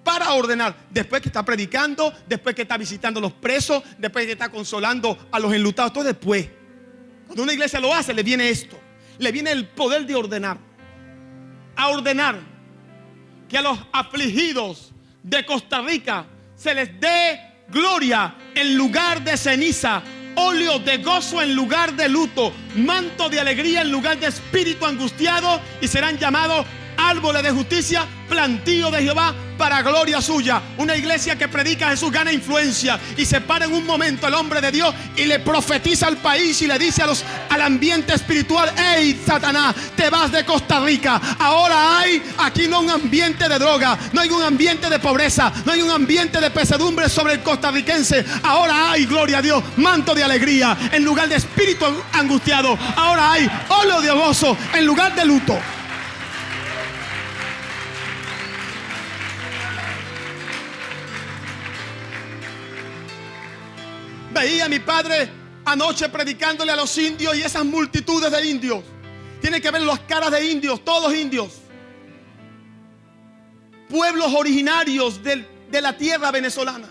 Para ordenar, después que está predicando, después que está visitando a los presos, después que está consolando a los enlutados, todo después. Cuando una iglesia lo hace, le viene esto, le viene el poder de ordenar. A ordenar que a los afligidos de Costa Rica se les dé gloria en lugar de ceniza, óleo de gozo en lugar de luto, manto de alegría en lugar de espíritu angustiado, y serán llamados árboles de justicia, plantío de Jehová para gloria suya. Una iglesia que predica a Jesús gana influencia y se para en un momento el hombre de Dios y le profetiza al país y le dice al ambiente espiritual: hey, Satanás, te vas de Costa Rica. Ahora hay aquí no un ambiente de droga, no hay un ambiente de pobreza, no hay un ambiente de pesadumbre sobre el costarricense. Ahora hay, gloria a Dios, manto de alegría en lugar de espíritu angustiado. Ahora hay óleo de gozo en lugar de luto. Veía a mi padre anoche predicándole a los indios, y esas multitudes de indios. Tienen que ver las caras de indios, todos indios. Pueblos originarios de la tierra venezolana.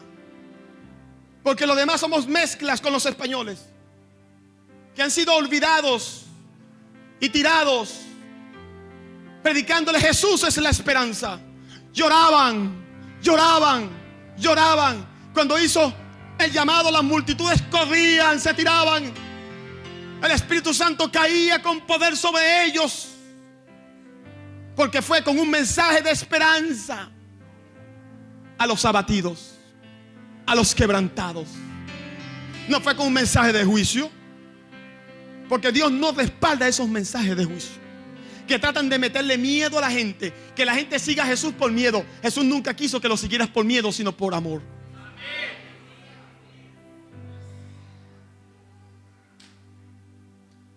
Porque los demás somos mezclas con los españoles, que han sido olvidados y tirados. Predicándole: Jesús es la esperanza. Lloraban, lloraban, lloraban. Cuando hizo el llamado, las multitudes corrían, se tiraban. El Espíritu Santo caía con poder sobre ellos, porque fue con un mensaje de esperanza a los abatidos, a los quebrantados. No fue con un mensaje de juicio, porque Dios no respalda esos mensajes de juicio que tratan de meterle miedo a la gente, que la gente siga a Jesús por miedo. Jesús nunca quiso que lo siguieras por miedo, sino por amor.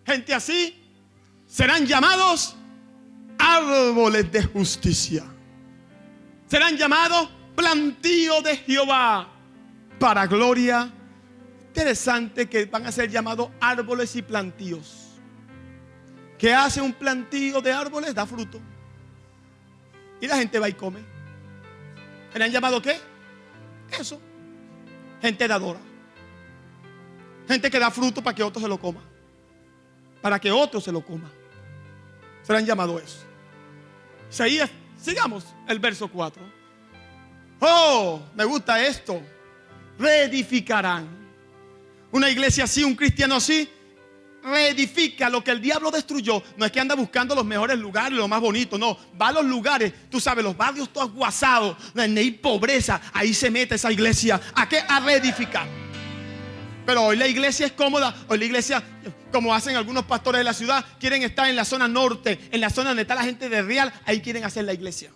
Gente así serán llamados árboles de justicia. Serán llamados plantío de Jehová para gloria. Interesante que van a ser llamados árboles y plantíos. ¿Qué hace un plantío de árboles? Da fruto. Y la gente va y come. ¿Serán llamados qué? Eso. Gente dadora. Gente que da fruto para que otro se lo coma. Para que otro se lo coma. Serán llamados eso. Isaías, sigamos el verso 4. Oh, me gusta esto. Reedificarán. Una iglesia así, un cristiano así, reedifica lo que el diablo destruyó. No es que anda buscando los mejores lugares, lo más bonito. No, va a los lugares, tú sabes, los barrios todos aguasados, donde hay pobreza. Ahí se mete esa iglesia. ¿A qué? A reedificar. Pero hoy la iglesia es cómoda. Hoy la iglesia, como hacen algunos pastores de la ciudad, quieren estar en la zona norte, en la zona donde está la gente de Real. Ahí quieren hacer la iglesia.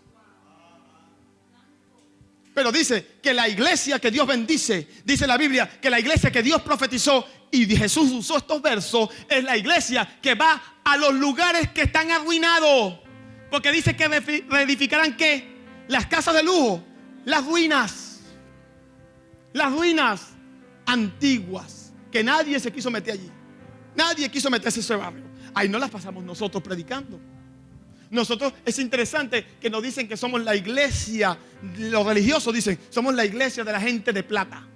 Pero dice que la iglesia que Dios bendice, dice la Biblia que la iglesia que Dios profetizó, y Jesús usó estos versos, es la iglesia que va a los lugares que están arruinados. Porque dice que reedificarán ¿qué? Las casas de lujo, las ruinas antiguas, que nadie se quiso meter allí. Nadie quiso meterse en ese barrio. Ahí no las pasamos nosotros predicando. Nosotros, es interesante que nos dicen que somos la iglesia, los religiosos dicen, somos la iglesia de la gente de plata.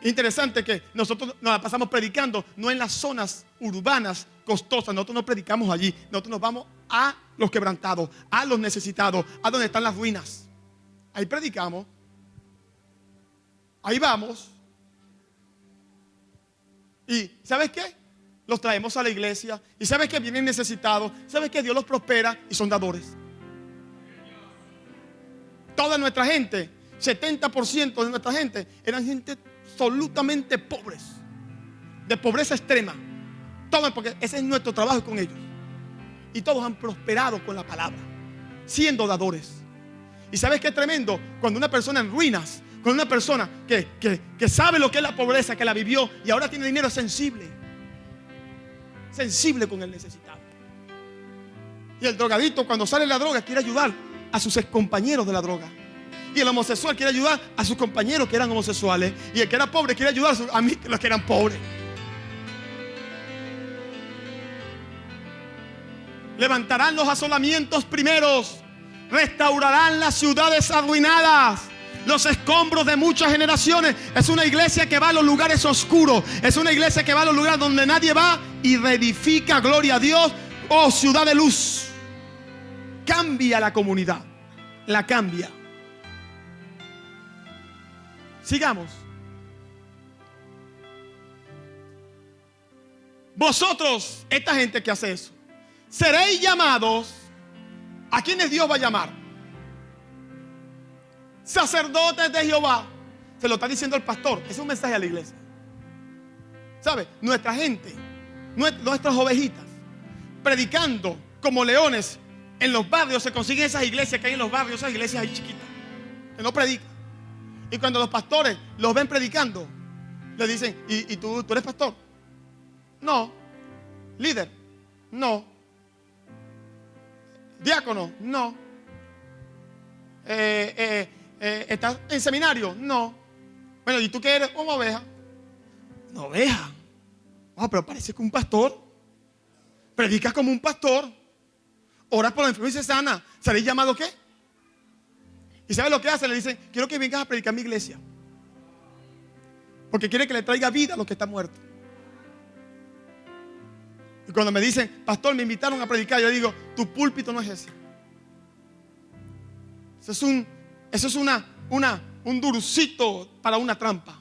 Interesante que nosotros nos la pasamos predicando, no en las zonas urbanas costosas. Nosotros no predicamos allí. Nosotros nos vamos a los quebrantados, a los necesitados, a donde están las ruinas. Ahí predicamos. Ahí vamos. Y ¿sabes qué? Los traemos a la iglesia. Y ¿sabes qué? Vienen necesitados. ¿Sabes qué? Dios los prospera y son dadores. Toda nuestra gente, 70% de nuestra gente, eran gente absolutamente pobres, de pobreza extrema. Todos, porque ese es nuestro trabajo con ellos. Y todos han prosperado con la palabra, siendo dadores. ¿Y sabes qué es tremendo? Cuando una persona en ruinas, con una persona que sabe lo que es la pobreza, que la vivió y ahora tiene dinero, es sensible con el necesitado. Y el drogadito, cuando sale la droga, quiere ayudar a sus excompañeros de la droga. Y el homosexual quiere ayudar a sus compañeros que eran homosexuales. Y el que era pobre quiere ayudar a mí, los que eran pobres. Levantarán los asolamientos primeros, restaurarán las ciudades arruinadas, los escombros de muchas generaciones. Es una iglesia que va a los lugares oscuros. Es una iglesia que va a los lugares donde nadie va y reedifica, gloria a Dios. Oh, ciudad de luz. Cambia la comunidad. La cambia. Sigamos. Vosotros, esta gente que hace eso, seréis llamados. ¿A quiénes Dios va a llamar? Sacerdotes de Jehová. Se lo está diciendo el pastor. Ese es un mensaje a la iglesia. ¿Sabe? Nuestra gente, nuestras ovejitas, predicando como leones en los barrios. Se consiguen esas iglesias que hay en los barrios, esas iglesias ahí chiquitas, que no predican. Y cuando los pastores los ven predicando, le dicen: ¿Y tú eres pastor? No. ¿Líder? No. ¿Diácono? No. ¿Estás en seminario? No. Bueno, ¿y tú qué eres? Una oveja. Una oveja. Oh, pero parece que un pastor. Predicas como un pastor. Oras por la enfermedad y se sana. ¿Seréis llamado qué? ¿Y sabes lo que hacen? Le dicen: quiero que vengas a predicar a mi iglesia, porque quiere que le traiga vida a los que están muertos. Y cuando me dicen: pastor, me invitaron a predicar, yo digo: tu púlpito no es ese. Eso es un dulcito para una trampa.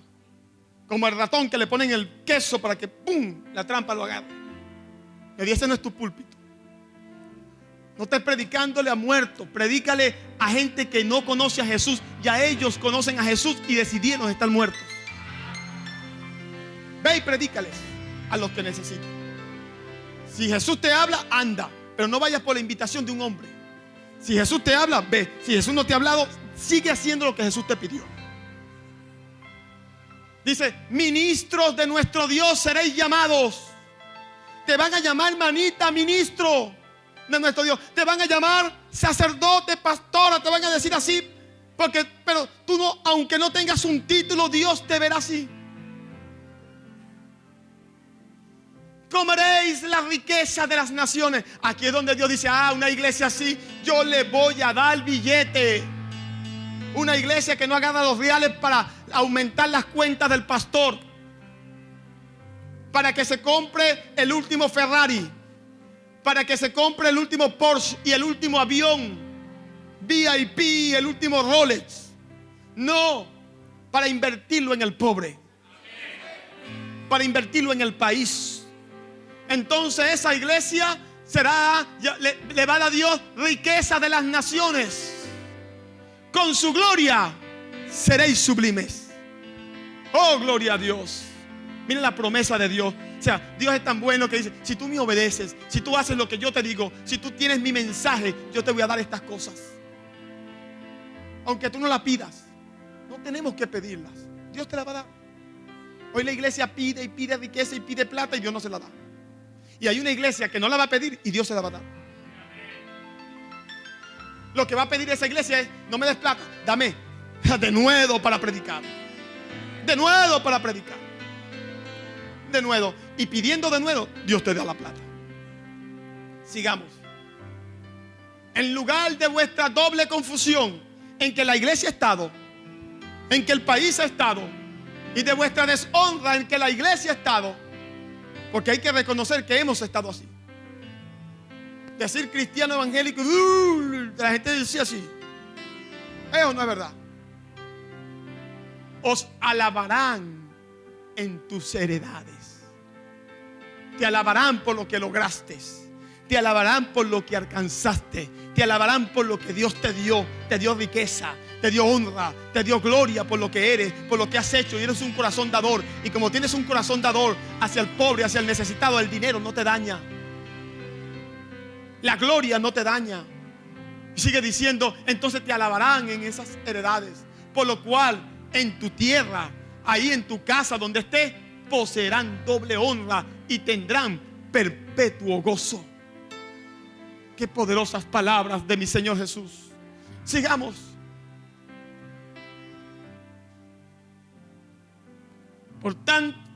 Como el ratón que le ponen el queso para que ¡pum!, la trampa lo agarre. Le dice: ese no es tu púlpito. No estés predicándole a muertos. Predícale a gente que no conoce a Jesús. Ya ellos conocen a Jesús y decidieron estar muertos. Ve y predícales a los que necesitan. Si Jesús te habla, anda, pero no vayas por la invitación de un hombre. Si Jesús te habla, ve. Si Jesús no te ha hablado, sigue haciendo lo que Jesús te pidió. Dice: ministros de nuestro Dios seréis llamados. Te van a llamar, manita, ministro de nuestro Dios. Te van a llamar sacerdote, pastora. Te van a decir así, pero tú no, aunque no tengas un título, Dios te verá así. Comeréis la riqueza de las naciones. Aquí es donde Dios dice: una iglesia así, yo le voy a dar billete. Una iglesia que no agarra los reales para aumentar las cuentas del pastor, para que se compre el último Ferrari, para que se compre el último Porsche y el último avión VIP, el último Rolex. No, para invertirlo en el pobre, para invertirlo en el país. Entonces esa iglesia le va a dar a Dios riqueza de las naciones. Con su gloria seréis sublimes. Oh, gloria a Dios. Miren la promesa de Dios. O sea, Dios es tan bueno que dice: si tú me obedeces, si tú haces lo que yo te digo, si tú tienes mi mensaje, yo te voy a dar estas cosas. Aunque tú no las pidas, no tenemos que pedirlas, Dios te las va a dar. Hoy la iglesia pide y pide riqueza y pide plata y Dios no se la da. Y hay una iglesia que no la va a pedir y Dios se la va a dar. Lo que va a pedir esa iglesia es: no me des plata, dame de nuevo para predicar. De nuevo para predicar. De nuevo. Y pidiendo de nuevo, Dios te da la plata. Sigamos. En lugar de vuestra doble confusión, en que la iglesia ha estado, en que el país ha estado, y de vuestra deshonra en que la iglesia ha estado, porque hay que reconocer que hemos estado así. Decir cristiano evangélico, la gente decía así. Eso no es verdad. Os alabarán en tus heredades. Te alabarán por lo que lograste. Te alabarán por lo que alcanzaste. Te alabarán por lo que Dios te dio. Te dio riqueza, te dio honra, te dio gloria por lo que eres, por lo que has hecho. Y eres un corazón dador. Y como tienes un corazón dador hacia el pobre, hacia el necesitado, el dinero no te daña. La gloria no te daña. Y sigue diciendo: entonces te alabarán en esas heredades. Por lo cual en tu tierra, ahí en tu casa donde estés, poseerán doble honra y tendrán perpetuo gozo. Qué poderosas palabras de mi Señor Jesús. Sigamos.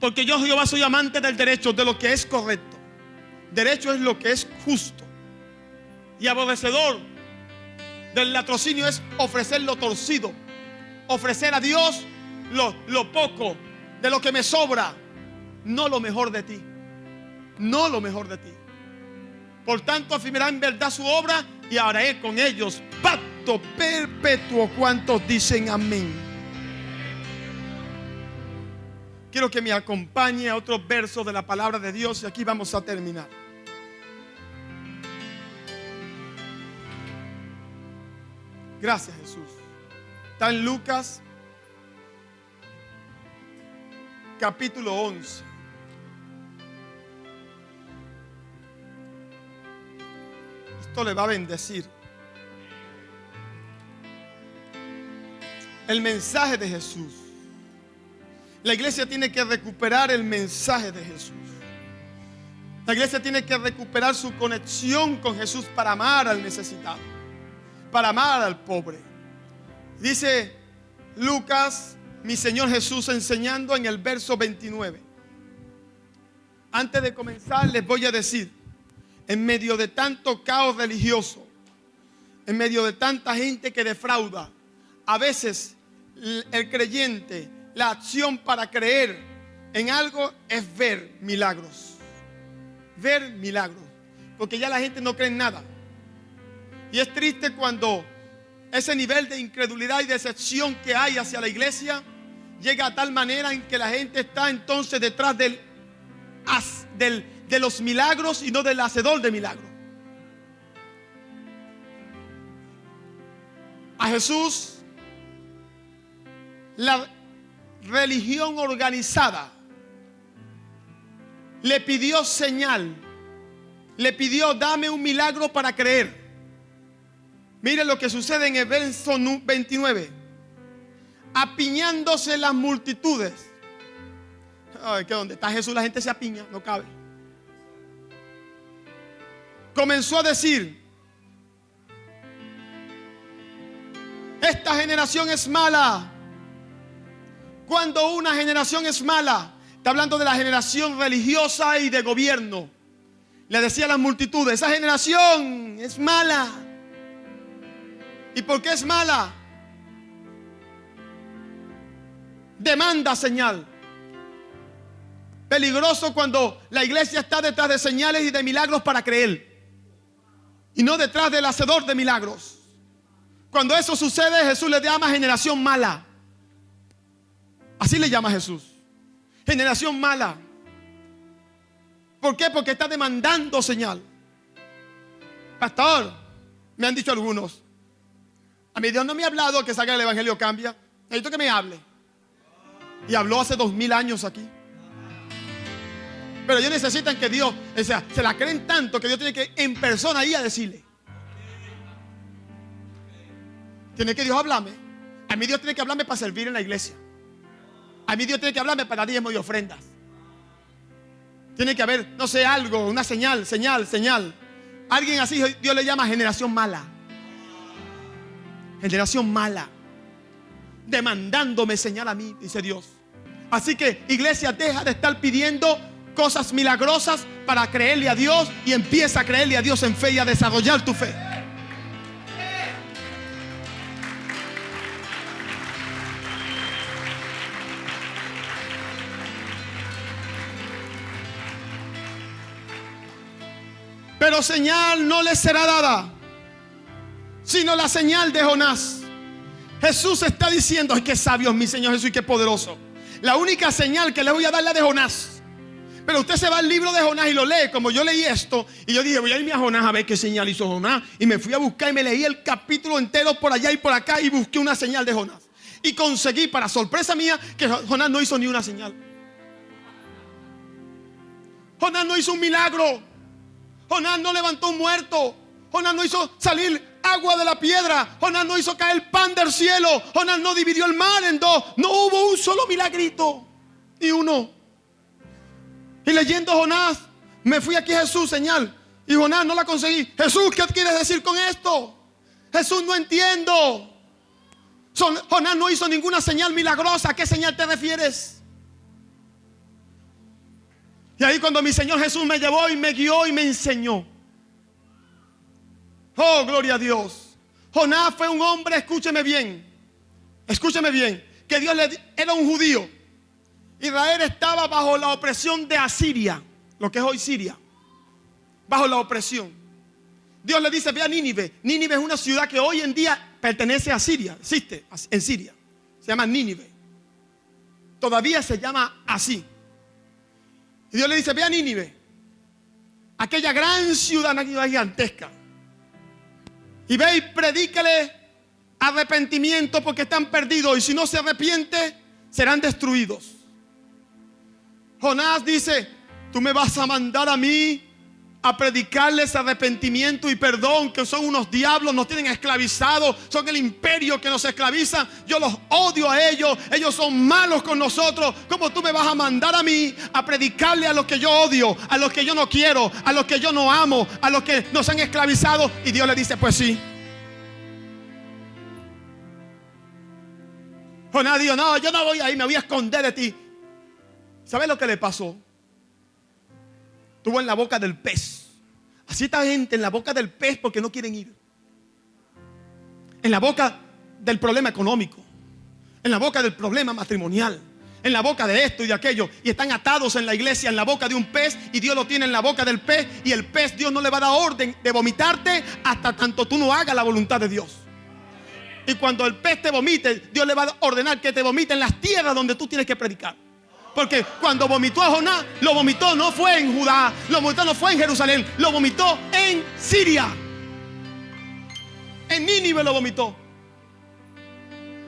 Porque yo, Jehová, soy amante del derecho, de lo que es correcto. Derecho es lo que es justo. Y aborrecedor del latrocinio es ofrecer lo torcido. Ofrecer a Dios lo poco de lo que me sobra, no lo mejor de ti. No lo mejor de ti. Por tanto, afirmará en verdad su obra y haré con ellos pacto perpetuo. ¿Cuántos dicen amén? quiero que me acompañe a otros versos de la palabra de Dios y aquí vamos a terminar. Gracias, Jesús. Está en Lucas capítulo 11. Esto le va a bendecir. El mensaje de Jesús. La iglesia tiene que recuperar el mensaje de Jesús. La iglesia tiene que recuperar su conexión con Jesús para amar al necesitado, para amar al pobre. Dice Lucas, mi Señor Jesús enseñando en el verso 29. Antes de comenzar les voy a decir, en medio de tanto caos religioso, en medio de tanta gente que defrauda, a veces el creyente, la acción para creer en algo es ver milagros. Ver milagros. Porque ya la gente no cree en nada. Y es triste cuando ese nivel de incredulidad y decepción que hay hacia la iglesia llega a tal manera en que la gente está entonces detrás de los milagros y no del hacedor de milagros. A Jesús, la religión organizada le pidió señal, le pidió dame un milagro para creer. Mire lo que sucede en el verso 29. Apiñándose las multitudes. Ay, que donde está Jesús la gente se apiña, no cabe. Comenzó a decir: esta generación es mala. Cuando una generación es mala, está hablando de la generación religiosa y de gobierno. Le decía a las multitudes: esa generación es mala. ¿Y por qué es mala? Demanda señal. Peligroso cuando la iglesia está detrás de señales y de milagros para creer, y no detrás del hacedor de milagros. Cuando eso sucede, Jesús le llama generación mala. Así le llama Jesús. Generación mala. ¿Por qué? Porque está demandando señal. Pastor, me han dicho algunos, a mí Dios no me ha hablado que salga el evangelio cambia. Necesito que me hable. Y habló hace 2000 años aquí. Pero ellos necesitan que Dios, o sea, se la creen tanto que Dios tiene que en persona ir a decirle. Tiene que Dios hablarme. A mí Dios tiene que hablarme para servir en la iglesia. A mí Dios tiene que hablarme para diezmos y ofrendas. Tiene que haber, no sé, algo, una señal. Alguien así Dios le llama generación mala. Generación mala. Demandándome señal a mí, dice Dios. Así que, iglesia, deja de estar pidiendo cosas milagrosas para creerle a Dios y empieza a creerle a Dios en fe y a desarrollar tu fe. Pero señal no les será dada, sino la señal de Jonás. Jesús está diciendo: ay, qué sabio es mi Señor Jesús y qué poderoso. La única señal que le voy a dar es la de Jonás. Pero usted se va al libro de Jonás y lo lee como yo leí esto. Y yo dije: voy a irme a Jonás a ver qué señal hizo Jonás. Y me fui a buscar y me leí el capítulo entero por allá y por acá y busqué una señal de Jonás. Y conseguí, para sorpresa mía, que Jonás no hizo ni una señal. Jonás no hizo un milagro. Jonás no levantó un muerto. Jonás no hizo salir agua de la piedra. Jonás no hizo caer pan del cielo. Jonás no dividió el mar en dos. No hubo un solo milagrito. Ni uno. Y leyendo Jonás, me fui aquí a Jesús, señal. Y Jonás no la conseguí. Jesús, ¿qué quieres decir con esto? Jesús, no entiendo. Jonás no hizo ninguna señal milagrosa. ¿A qué señal te refieres? Y ahí cuando mi Señor Jesús me llevó y me guió y me enseñó. Oh, gloria a Dios. Jonás fue un hombre, escúcheme bien, que Dios era un judío. Israel estaba bajo la opresión de Asiria, lo que es hoy Siria, bajo la opresión. Dios le dice: ve a Nínive. Nínive es una ciudad que hoy en día pertenece a Siria, existe en Siria, se llama Nínive. Todavía se llama así. Y Dios le dice: ve a Nínive, aquella gran ciudad gigantesca, y ve y predícale arrepentimiento, porque están perdidos, y si no se arrepiente serán destruidos. Jonás dice: tú me vas a mandar a mí a predicarles arrepentimiento y perdón, que son unos diablos, nos tienen esclavizados, son el imperio que nos esclaviza, yo los odio a ellos, ellos son malos con nosotros. ¿Cómo tú me vas a mandar a mí a predicarle a los que yo odio, a los que yo no quiero, a los que yo no amo, a los que nos han esclavizado? Y Dios le dice: pues sí. Jonás dijo: no, yo no voy a ir, me voy a esconder de ti. ¿Sabes lo que le pasó? Estuvo en la boca del pez. Así está gente en la boca del pez porque no quieren ir. En la boca del problema económico, en la boca del problema matrimonial, en la boca de esto y de aquello, y están atados en la iglesia en la boca de un pez, y Dios lo tiene en la boca del pez, y el pez, Dios no le va a dar orden de vomitarte hasta tanto tú no hagas la voluntad de Dios. Y cuando el pez te vomite, Dios le va a ordenar que te vomite en las tierras donde tú tienes que predicar. Porque cuando vomitó a Jonás, lo vomitó no fue en Judá, lo vomitó no fue en Jerusalén, lo vomitó en Siria. En Nínive lo vomitó.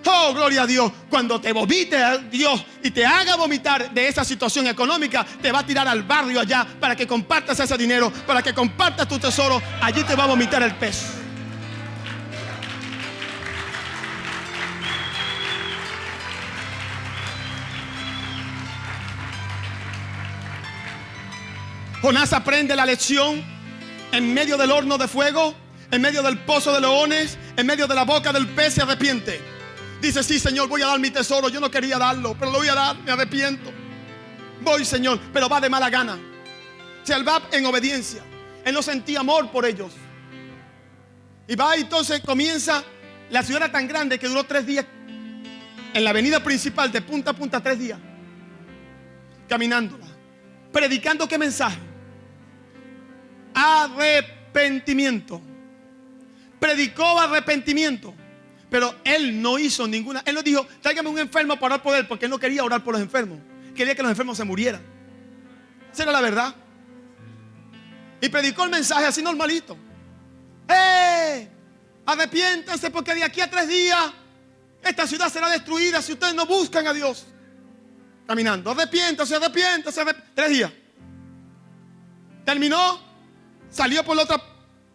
Oh, gloria a Dios. Cuando te vomite a Dios y te haga vomitar de esa situación económica, te va a tirar al barrio allá para que compartas ese dinero, para que compartas tu tesoro. Allí te va a vomitar el pez. Jonás aprende la lección en medio del horno de fuego, en medio del pozo de leones, en medio de la boca del pez. Se arrepiente. Dice: sí, Señor, voy a dar mi tesoro. Yo no quería darlo, pero lo voy a dar, me arrepiento. Voy, Señor, pero va de mala gana. O sea, él va en obediencia. Él no sentía amor por ellos. Y va, y entonces comienza. La ciudad era tan grande que duró 3 días en la avenida principal, de punta a punta, 3 días caminándola, predicando. ¿Qué mensaje? Arrepentimiento. Predicó arrepentimiento, pero él no hizo ninguna. Él no dijo: tráigame un enfermo para orar por él, porque él no quería orar por los enfermos. Quería que los enfermos se murieran. Esa era la verdad. Y predicó el mensaje así normalito: arrepiéntanse, porque de aquí a 3 días esta ciudad será destruida si ustedes no buscan a Dios. Caminando: arrepiéntanse, arrepiéntanse, 3 días. Terminó. Salió por la otra,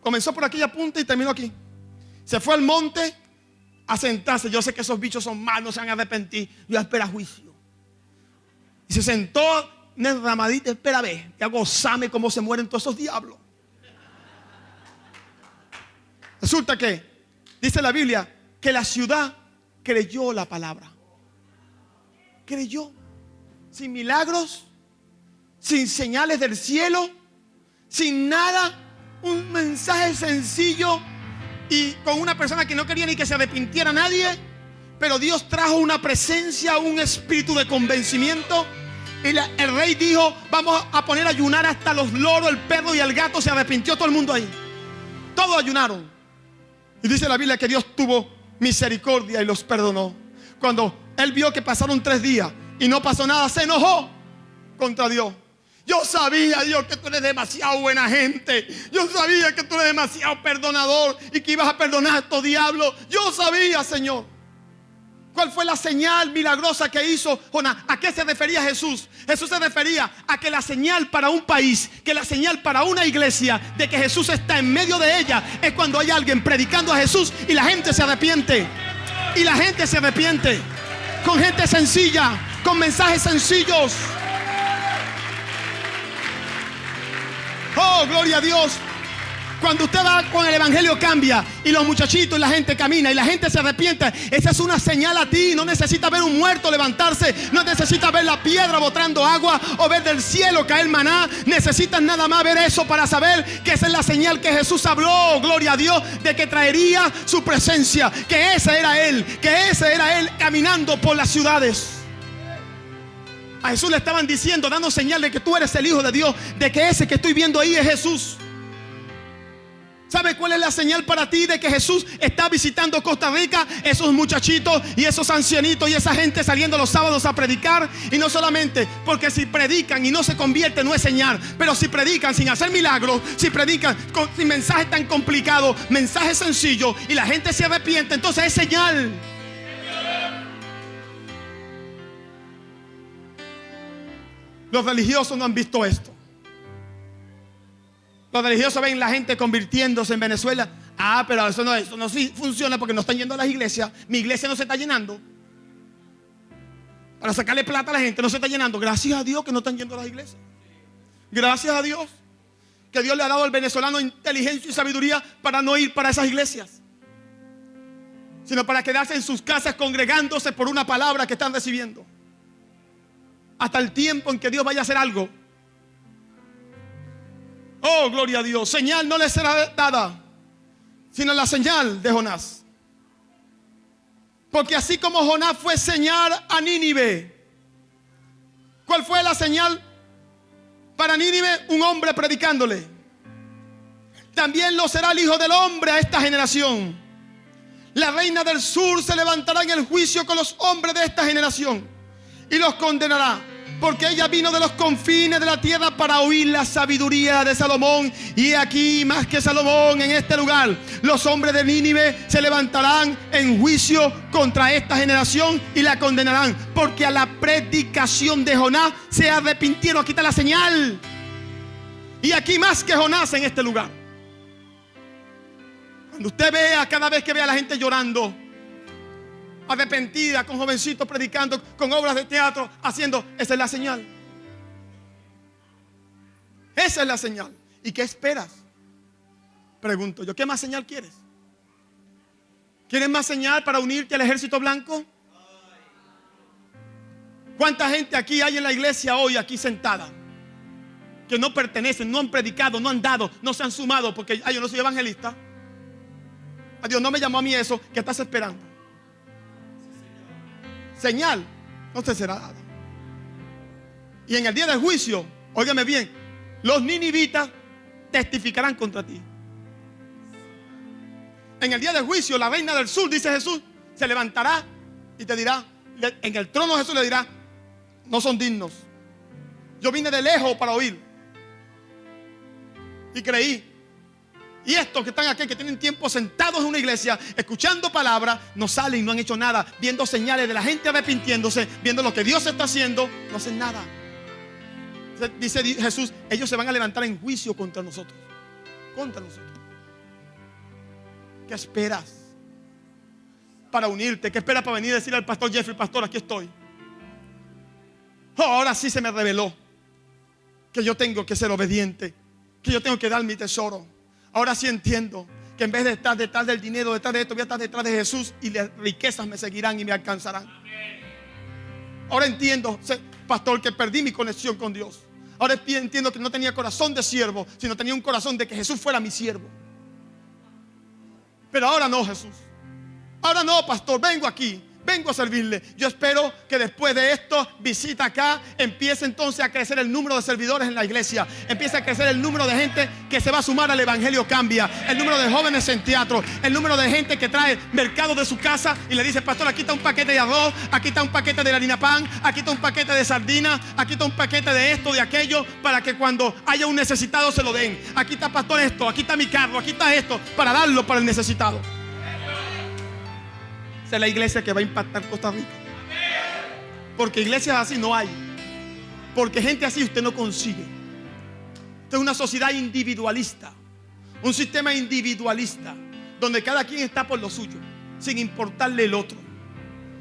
comenzó por aquella punta y terminó aquí. Se fue al monte a sentarse. Yo sé que esos bichos son malos, no se van a arrepentir. Yo espero juicio. Y se sentó en el ramadito. Espera a ver, que gozame cómo se mueren todos esos diablos. Resulta que dice la Biblia que la ciudad creyó la palabra. Creyó. Sin milagros, sin señales del cielo, sin nada, un mensaje sencillo y con una persona que no quería ni que se arrepintiera nadie, pero Dios trajo una presencia, un espíritu de convencimiento. Y el rey dijo: vamos a poner a ayunar hasta los loros, el perro y el gato. Se arrepintió todo el mundo ahí. Todos ayunaron. Y dice la Biblia que Dios tuvo misericordia y los perdonó. Cuando él vio que pasaron 3 días y no pasó nada, se enojó contra Dios. Yo sabía, Dios, que tú eres demasiado buena gente. Yo sabía que tú eres demasiado perdonador y que ibas a perdonar a estos diablos. Yo sabía, Señor. ¿Cuál fue la señal milagrosa que hizo Jonás? ¿A qué se refería Jesús? Jesús se refería a que la señal para un país, que la señal para una iglesia de que Jesús está en medio de ella, es cuando hay alguien predicando a Jesús y la gente se arrepiente. Y la gente se arrepiente. Con gente sencilla, con mensajes sencillos. Oh, gloria a Dios. Cuando usted va con el evangelio, cambia. Y los muchachitos y la gente camina y la gente se arrepiente. Esa es una señal a ti. No necesita ver un muerto levantarse. No necesita ver la piedra botando agua o ver del cielo caer maná. Necesitas nada más ver eso para saber que esa es la señal que Jesús habló, gloria a Dios, de que traería su presencia. Que ese era Él. Que ese era Él caminando por las ciudades. A Jesús le estaban diciendo, dando señal de que tú eres el Hijo de Dios, de que ese que estoy viendo ahí es Jesús. ¿Sabe cuál es la señal para ti de que Jesús está visitando Costa Rica? Esos muchachitos y esos ancianitos y esa gente saliendo los sábados a predicar. Y no solamente, porque si predican y no se convierten no es señal, pero si predican sin hacer milagros, si predican sin mensajes tan complicados, mensajes sencillos, y la gente se arrepiente, entonces es señal. Los religiosos no han visto esto. Los religiosos ven la gente convirtiéndose en Venezuela. Ah, pero eso no sí funciona porque no están yendo a las iglesias. Mi iglesia no se está llenando. Para sacarle plata a la gente no se está llenando. Gracias a Dios que no están yendo a las iglesias. Gracias a Dios que Dios le ha dado al venezolano inteligencia y sabiduría para no ir para esas iglesias, sino para quedarse en sus casas congregándose por una palabra que están recibiendo. Hasta el tiempo en que Dios vaya a hacer algo. Oh, gloria a Dios. Señal no le será dada, sino la señal de Jonás. Porque así como Jonás fue señal a Nínive, ¿cuál fue la señal para Nínive? Un hombre predicándole. También lo será el Hijo del Hombre a esta generación. La reina del sur se levantará en el juicio con los hombres de esta generación y los condenará, porque ella vino de los confines de la tierra para oír la sabiduría de Salomón. Y aquí más que Salomón en este lugar, los hombres de Nínive se levantarán en juicio contra esta generación y la condenarán, porque a la predicación de Jonás se arrepintieron. Aquí está la señal. Y aquí más que Jonás en este lugar. Cuando usted vea, cada vez que vea a la gente llorando, arrepentida, con jovencitos predicando, con obras de teatro haciendo, esa es la señal. Esa es la señal. ¿Y qué esperas? Pregunto yo, ¿qué más señal quieres? ¿Quieres más señal para unirte al ejército blanco? ¿Cuánta gente aquí hay en la iglesia hoy, aquí sentada, que no pertenecen, no han predicado, no han dado, no se han sumado porque yo no soy evangelista? A Dios no me llamó a mí eso. ¿Qué estás esperando? Señal no te será dada. Y en el día del juicio, óigame bien, los ninivitas testificarán contra ti. En el día del juicio, la reina del sur, dice Jesús, se levantará y te dirá, en el trono Jesús le dirá, no son dignos. Yo vine de lejos para oír y creí. Y estos que están aquí, que tienen tiempo sentados en una iglesia, escuchando palabras, no salen y no han hecho nada, viendo señales de la gente arrepintiéndose, viendo lo que Dios está haciendo, no hacen nada. Dice Jesús, ellos se van a levantar en juicio contra nosotros. Contra nosotros. ¿Qué esperas para unirte? ¿Qué esperas para venir a decirle al pastor Jeffrey, pastor, aquí estoy? Oh, ahora sí se me reveló que yo tengo que ser obediente, que yo tengo que dar mi tesoro. Ahora sí entiendo que en vez de estar detrás del dinero, detrás de esto, voy a estar detrás de Jesús y las riquezas me seguirán y me alcanzarán. Ahora entiendo, pastor, que perdí mi conexión con Dios. Ahora entiendo que no tenía corazón de siervo, sino tenía un corazón de que Jesús fuera mi siervo. Pero ahora no, Jesús. Ahora no, pastor, vengo aquí. Vengo a servirle. Yo espero que después de esto, visita acá, empiece entonces a crecer el número de servidores en la iglesia. Empieza a crecer el número de gente que se va a sumar al evangelio, cambia. El número de jóvenes en teatro. El número de gente que trae mercado de su casa y le dice, pastor, aquí está un paquete de arroz, aquí está un paquete de harina pan, aquí está un paquete de sardinas, aquí está un paquete de esto, de aquello, para que cuando haya un necesitado se lo den. Aquí está, pastor, esto, aquí está mi carro, aquí está esto, para darlo para el necesitado. Es la iglesia que va a impactar Costa Rica. Porque iglesias así no hay. Porque gente así usted no consigue. Esta es una sociedad individualista, un sistema individualista, donde cada quien está por lo suyo, sin importarle el otro.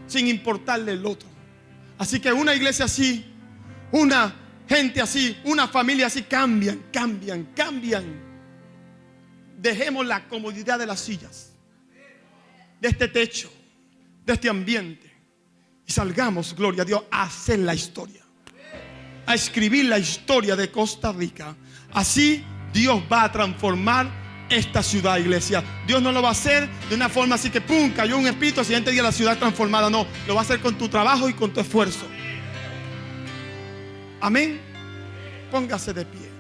Sin importarle el otro. Así que una iglesia así, una gente así, una familia así, cambian. Dejemos la comodidad de las sillas, de este techo, de este ambiente, y salgamos, gloria a Dios, a hacer la historia, a escribir la historia de Costa Rica. Así Dios va a transformar esta ciudad, iglesia. Dios no lo va a hacer de una forma así que pum, cayó un espíritu, al siguiente día la ciudad transformada. No, lo va a hacer con tu trabajo y con tu esfuerzo. Amén. Póngase de pie.